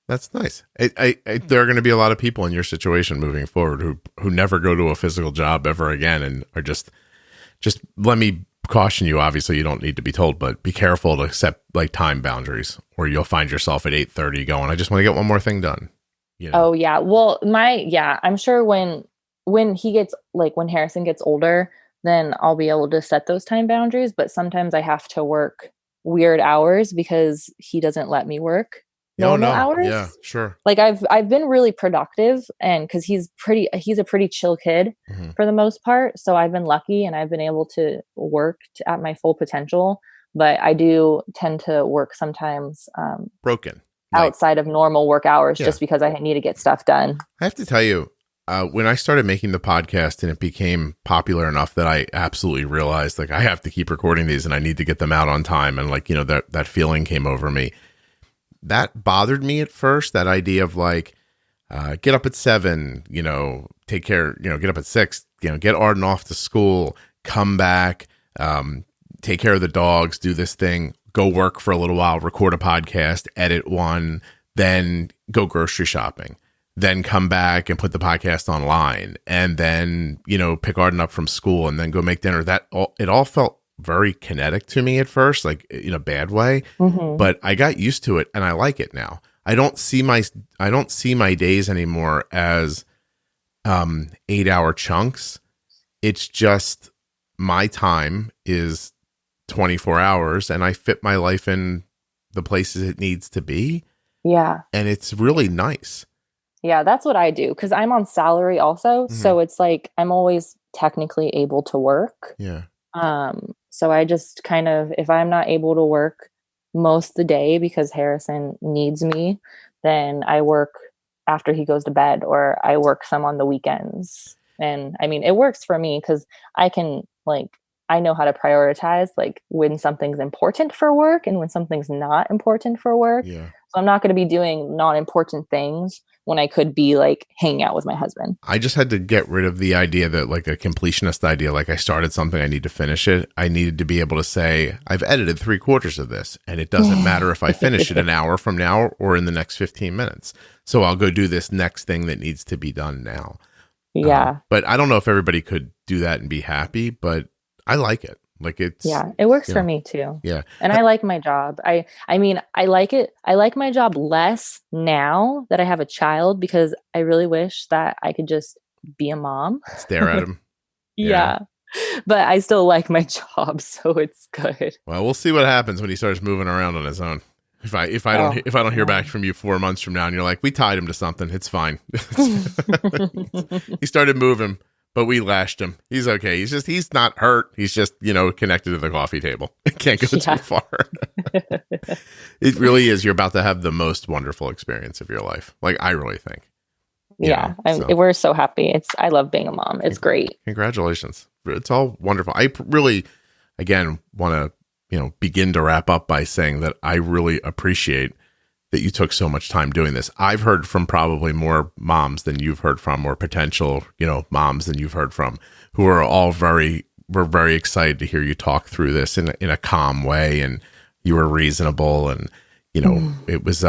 That's nice. There are going to be a lot of people in your situation moving forward who never go to a physical job ever again and are just let me caution you. Obviously, you don't need to be told, but be careful to set like time boundaries, or you'll find yourself at 8:30 going, I just want to get one more thing done. You know? Oh yeah. Well, I'm sure when he gets when Harrison gets older, then I'll be able to set those time boundaries. But sometimes I have to work weird hours because he doesn't let me work normal hours. Yeah, sure. Like I've been really productive, and because he's a pretty chill kid for the most part. So I've been lucky and I've been able to work at my full potential. But I do tend to work sometimes broken outside of normal work hours just because I need to get stuff done. I have to tell you, when I started making the podcast and it became popular enough that I absolutely realized like I have to keep recording these and I need to get them out on time. And like, that feeling came over me. That bothered me at first, that idea of like, get up at 7, take care, get up at 6, get Arden off to school, come back, take care of the dogs, do this thing, go work for a little while, record a podcast, edit one, then go grocery shopping, then come back and put the podcast online, and then, pick Arden up from school and then go make dinner. It all felt very kinetic to me at first, like in a bad way, but I got used to it and I like it now. I don't see my days anymore as 8-hour chunks. It's just my time is 24 hours and I fit my life in the places it needs to be. Yeah. And it's really nice. Yeah, that's what I do because I'm on salary also. So it's like I'm always technically able to work. Yeah. So I just kind of, if I'm not able to work most of the day because Harrison needs me, then I work after he goes to bed, or I work some on the weekends. And I mean, it works for me because I can I know how to prioritize when something's important for work and when something's not important for work. Yeah. So I'm not going to be doing non-important things when I could be hanging out with my husband. I just had to get rid of the idea that a completionist idea, I started something, I need to finish it. I needed to be able to say, I've edited 3/4 of this and it doesn't matter if I finish it an hour from now or in the next 15 minutes. So I'll go do this next thing that needs to be done now. Yeah. But I don't know if everybody could do that and be happy, but I like it. It works for me too. Yeah. And I like my job. I mean, I like it. I like my job less now that I have a child because I really wish that I could just be a mom. Stare at him. Yeah. But I still like my job, so it's good. Well, we'll see what happens when he starts moving around on his own. If I don't hear back from you 4 months from now and you're like, we tied him to something, it's fine. He started moving, but we lashed him. He's okay. He's not hurt. He's just, connected to the coffee table. Can't go too far. It really is. You're about to have the most wonderful experience of your life. I really think. Yeah. We're so happy. I love being a mom. It's great. Congratulations. It's all wonderful. I really, again, want to, begin to wrap up by saying that I really appreciate that you took so much time doing this. I've heard from probably more moms than you've heard from, or potential, moms than you've heard from, who are all very excited to hear you talk through this in a calm way. And you were reasonable. And, it was,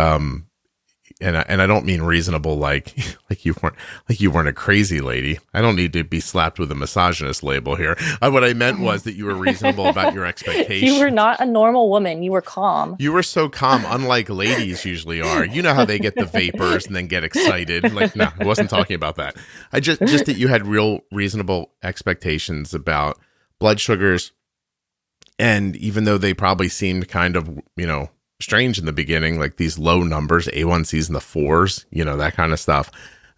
and I don't mean reasonable like like you weren't a crazy lady. I don't need to be slapped with a misogynist label here. What I meant was that you were reasonable about your expectations. You were not a normal woman. You were calm. You were so calm, unlike ladies usually are. You know how they get the vapors and then get excited. Like, no, I wasn't talking about that. I just that you had real reasonable expectations about blood sugars. And even though they probably seemed kind of, strange in the beginning, like these low numbers, A1Cs in the 4s, that kind of stuff,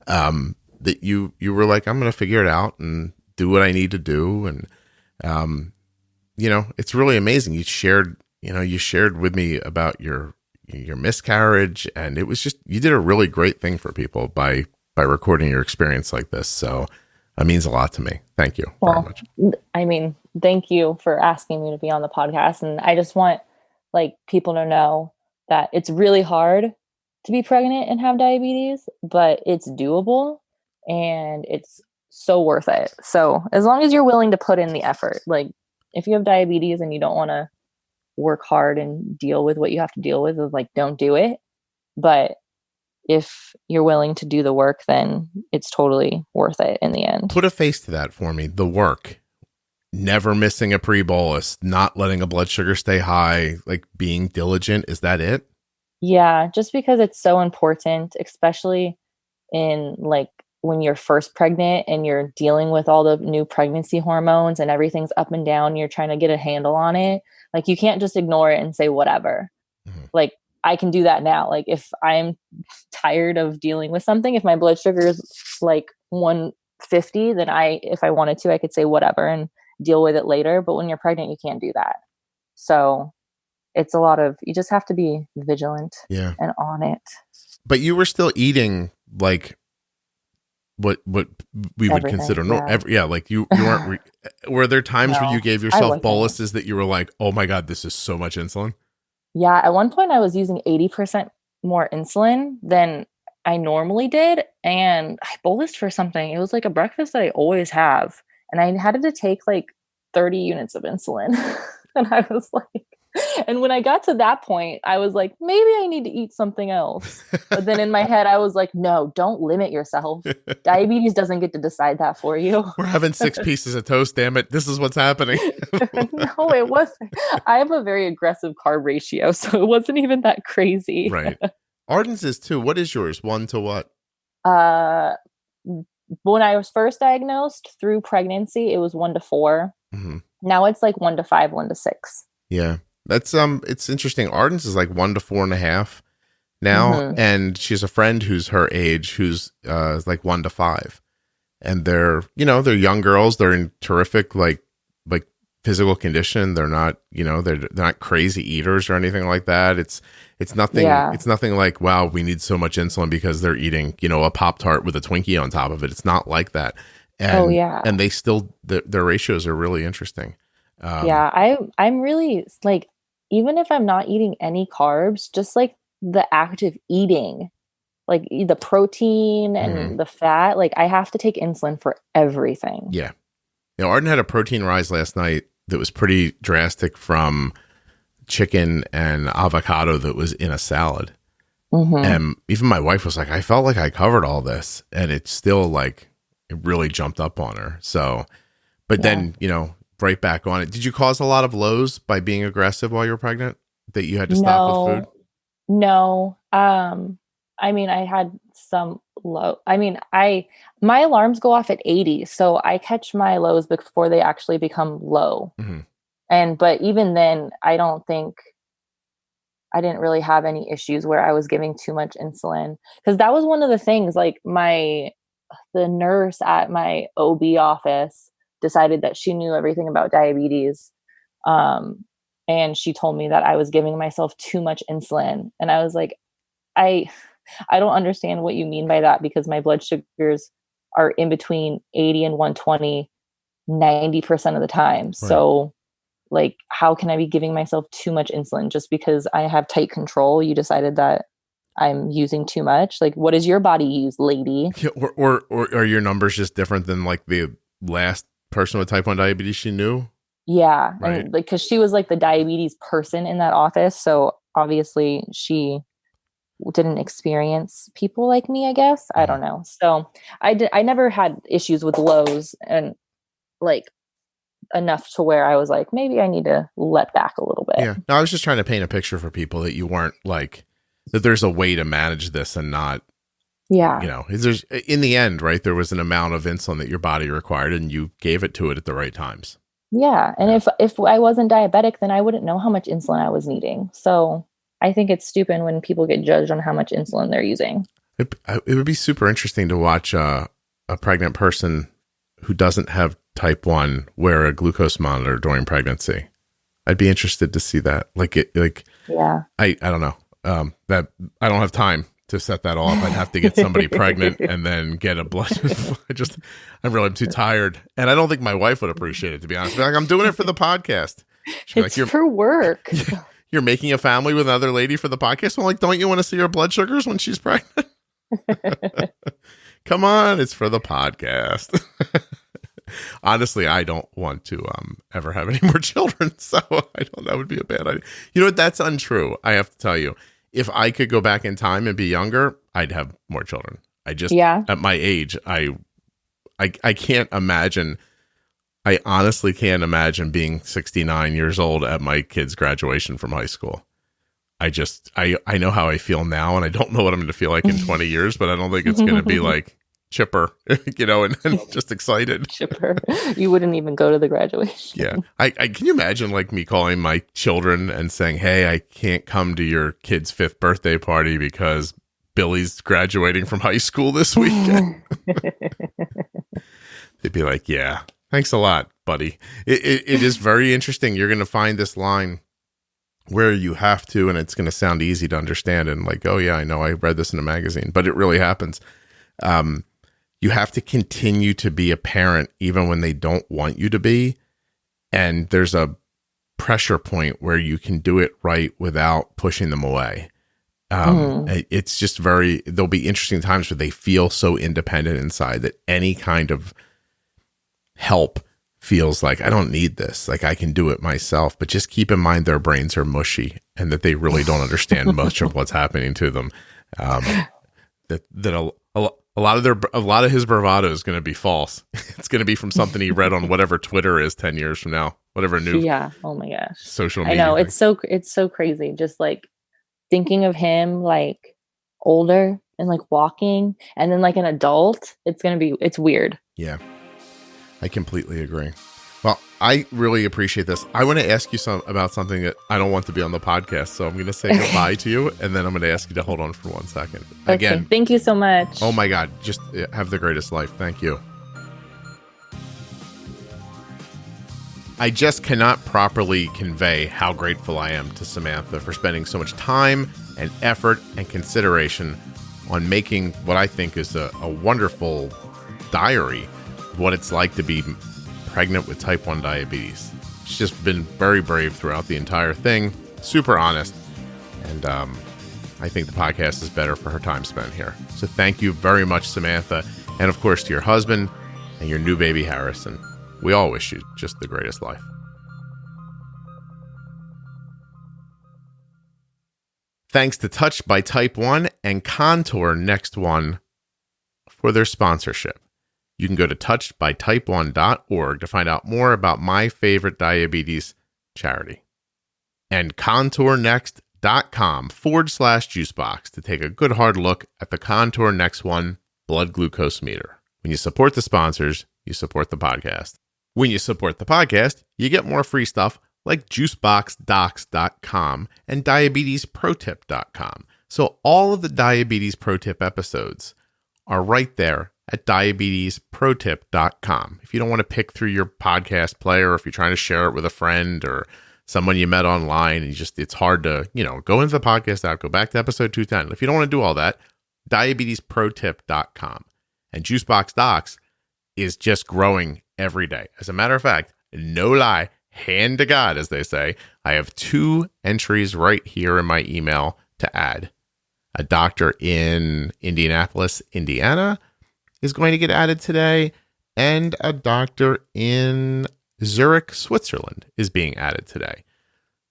that you were like, I'm going to figure it out and do what I need to do. And, it's really amazing. You shared with me about your miscarriage, and it was just, you did a really great thing for people by recording your experience like this. So it means a lot to me. Thank you very much. I mean, thank you for asking me to be on the podcast. And I just want people to know that it's really hard to be pregnant and have diabetes, but it's doable and it's so worth it. So as long as you're willing to put in the effort, if you have diabetes and you don't want to work hard and deal with what you have to deal with, don't do it. But if you're willing to do the work, then it's totally worth it in the end. Put a face to that for me. The work. Never missing a pre-bolus, not letting a blood sugar stay high, being diligent. Is that it? Yeah, just because it's so important, especially in when you're first pregnant and you're dealing with all the new pregnancy hormones and everything's up and down, you're trying to get a handle on it. You can't just ignore it and say whatever. Mm-hmm. I can do that now. If I'm tired of dealing with something, if my blood sugar is 150, then if I wanted to, I could say whatever and deal with it later. But when you're pregnant, you can't do that. So it's you just have to be vigilant and on it. But you were still eating what we would consider normal. You weren't. Were there times where you gave yourself boluses that you were like, oh my God, this is so much insulin? Yeah. At one point I was using 80% more insulin than I normally did. And I bolused for something. It was a breakfast that I always have. And I had to take 30 units of insulin. And I was and when I got to that point, I was maybe I need to eat something else. But then in my head, I was no, don't limit yourself. Diabetes doesn't get to decide that for you. We're having 6 pieces of toast, damn it. This is what's happening. No, it wasn't. I have a very aggressive carb ratio, so it wasn't even that crazy. Right. Arden's is too. What is yours? 1 to what? When I was first diagnosed through pregnancy, it was 1 to 4. Mm-hmm. Now it's 1 to 5, 1 to 6. Yeah. That's it's interesting. Arden's is 1 to 4.5 now. Mm-hmm. And she has a friend who's her age who's 1 to 5. And they're young girls. They're in terrific physical condition. They're not, they're not crazy eaters or anything like that. It's nothing. Yeah. It's nothing wow, we need so much insulin because they're eating, a Pop-Tart with a Twinkie on top of it. It's not like that. And, and they still, their ratios are really interesting. I'm really even if I'm not eating any carbs, just the active eating, the protein and the fat, I have to take insulin for everything. Yeah. Arden had a protein rise last night that was pretty drastic from chicken and avocado that was in a salad. Mm-hmm. And even my wife was I felt like I covered all this, and it's still it really jumped up on her. So, but then, right back on it. Did you cause a lot of lows by being aggressive while you were pregnant that you had to stop with food? No. I mean, I had some low. I mean, my alarms go off at 80, so I catch my lows before they actually become low. Mm-hmm. But even then, I don't think I didn't really have any issues where I was giving too much insulin, because that was one of the things. The nurse at my OB office decided that she knew everything about diabetes. And she told me that I was giving myself too much insulin. And I was I don't understand what you mean by that, because my blood sugars are in between 80 and 120 90% of the time. Right. So how can I be giving myself too much insulin just because I have tight control? You decided that I'm using too much. What does your body use, lady? Yeah, or are your numbers just different than the last person with type 1 diabetes she knew? Yeah. Right. And because she was the diabetes person in that office. So obviously she didn't experience people like me, I guess. I don't know. So I never had issues with lows, and like enough to where I was like, maybe I need to let back a little bit. Yeah. No, I was just trying to paint a picture for people that you weren't like, that there's a way to manage this and not, there's, in the end, right, there was an amount of insulin that your body required and you gave it to it at the right times. Yeah. And if I wasn't diabetic, then I wouldn't know how much insulin I was needing. So I think it's stupid when people get judged on how much insulin they're using. It would be super interesting to watch a pregnant person who doesn't have type 1 wear a glucose monitor during pregnancy. I'd be interested to see that. Yeah. I don't know. That I don't have time to set that all up. I'd have to get somebody pregnant and then get a blood. I'm too tired. And I don't think my wife would appreciate it, to be honest. Like, I'm doing it for the podcast. It's like, for work. You're making a family with another lady for the podcast? Well, like, don't you want to see her blood sugars when she's pregnant? Come on, it's for the podcast. Honestly, I don't want to ever have any more children, so that would be a bad idea. You know what? That's untrue. I have to tell you, if I could go back in time and be younger, I'd have more children. At my age, I can't imagine. I honestly can't imagine being 69 years old at my kid's graduation from high school. I know how I feel now, and I don't know what I'm going to feel like in 20 years, but I don't think it's going to be like chipper, and just excited. Chipper. You wouldn't even go to the graduation. Yeah. I can you imagine like me calling my children and saying, hey, I can't come to your kid's 5th birthday party because Billy's graduating from high school this weekend. They'd be like, yeah, thanks a lot, buddy. It is very interesting. You're going to find this line where you have to, and it's going to sound easy to understand and like, oh yeah, I know, I read this in a magazine, but it really happens. You have to continue to be a parent even when they don't want you to be. And there's a pressure point where you can do it right without pushing them away. It's just there'll be interesting times where they feel so independent inside that any kind of help feels like, I don't need this. Like, I can do it myself. But just keep in mind their brains are mushy and that they really don't understand much of what's happening to them. That a lot of his bravado is going to be false. It's going to be from something he read on whatever Twitter is 10 years from now, whatever new. Yeah. Oh my gosh. Social media. I know. It's so crazy. Just like thinking of him like older and like walking and then like an adult, it's weird. Yeah. I completely agree. Well, I really appreciate this. I want to ask you about something that I don't want to be on the podcast, so I'm going to say goodbye to you, and then I'm going to ask you to hold on for 1 second. Okay. Again, thank you so much. Oh my God, just have the greatest life. Thank you. I just cannot properly convey how grateful I am to Samantha for spending so much time and effort and consideration on making what I think is a wonderful diary of what it's like to be pregnant with type 1 diabetes. She's just been very brave throughout the entire thing, super honest, and I think the podcast is better for her time spent here. So thank you very much, Samantha, and of course to your husband and your new baby, Harrison. We all wish you just the greatest life. Thanks to Touched by Type 1 and Contour Next One for their sponsorship. You can go to touchedbytype1.org to find out more about my favorite diabetes charity. And contournext.com/juicebox to take a good hard look at the Contour Next One blood glucose meter. When you support the sponsors, you support the podcast. When you support the podcast, you get more free stuff like juiceboxdocs.com and diabetesprotip.com. So all of the Diabetes Pro Tip episodes are right there at diabetesprotip.com. If you don't want to pick through your podcast player, or if you're trying to share it with a friend or someone you met online, and it's hard to, go into the podcast app, go back to episode 210. If you don't want to do all that, diabetesprotip.com. And Juicebox Docs is just growing every day. As a matter of fact, no lie, hand to God, as they say, I have 2 entries right here in my email to add. A doctor in Indianapolis, Indiana is going to get added today, and a doctor in Zurich, Switzerland is being added today.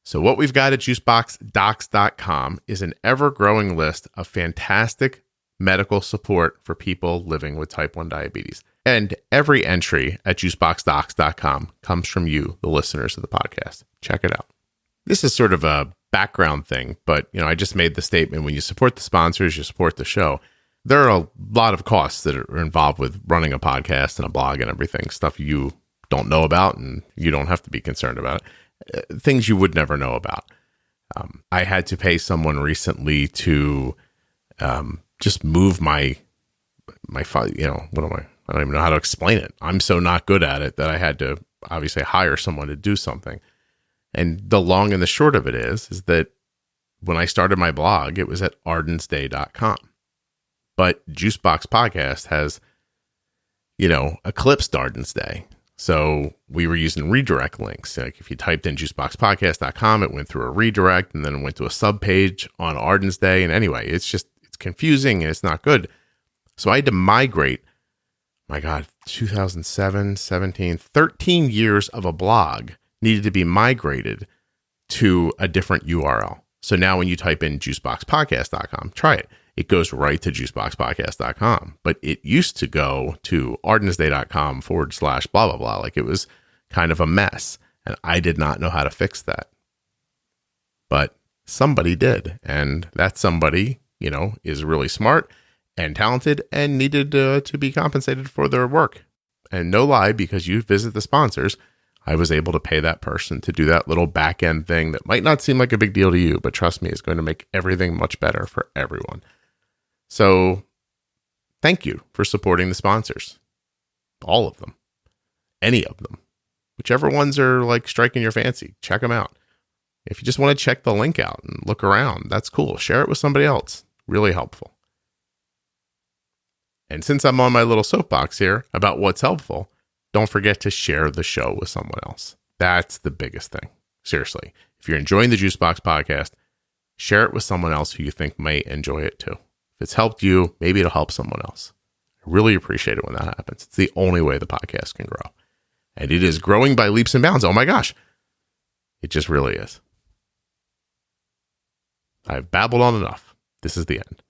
So what we've got at juiceboxdocs.com is an ever-growing list of fantastic medical support for people living with type 1 diabetes. And every entry at juiceboxdocs.com comes from you, the listeners of the podcast. Check it out. This is sort of a background thing, but I just made the statement, when you support the sponsors, you support the show. There are a lot of costs that are involved with running a podcast and a blog and everything, stuff you don't know about and you don't have to be concerned about it. Things you would never know about. I had to pay someone recently to just move my what am I? I don't even know how to explain it. I'm so not good at it that I had to obviously hire someone to do something. And the long and the short of it is that when I started my blog, it was at ardensday.com. But Juicebox Podcast has, eclipsed Arden's Day. So we were using redirect links. Like if you typed in juiceboxpodcast.com, it went through a redirect and then it went to a sub page on Arden's Day. And anyway, it's confusing and it's not good. So I had to migrate, 2007, 17, 13 years of a blog needed to be migrated to a different URL. So now when you type in juiceboxpodcast.com, try it. It goes right to juiceboxpodcast.com. But it used to go to ardensday.com / blah, blah, blah. Like it was kind of a mess. And I did not know how to fix that. But somebody did. And that somebody, is really smart and talented and needed to be compensated for their work. And no lie, because you visit the sponsors, I was able to pay that person to do that little back end thing that might not seem like a big deal to you, but trust me, it's going to make everything much better for everyone. So thank you for supporting the sponsors. All of them. Any of them. Whichever ones are like striking your fancy, check them out. If you just want to check the link out and look around, that's cool. Share it with somebody else. Really helpful. And since I'm on my little soapbox here about what's helpful, don't forget to share the show with someone else. That's the biggest thing. Seriously. If you're enjoying the Juicebox podcast, share it with someone else who you think may enjoy it too. If it's helped you, maybe it'll help someone else. I really appreciate it when that happens. It's the only way the podcast can grow. And it is growing by leaps and bounds. Oh my gosh. It just really is. I've babbled on enough. This is the end.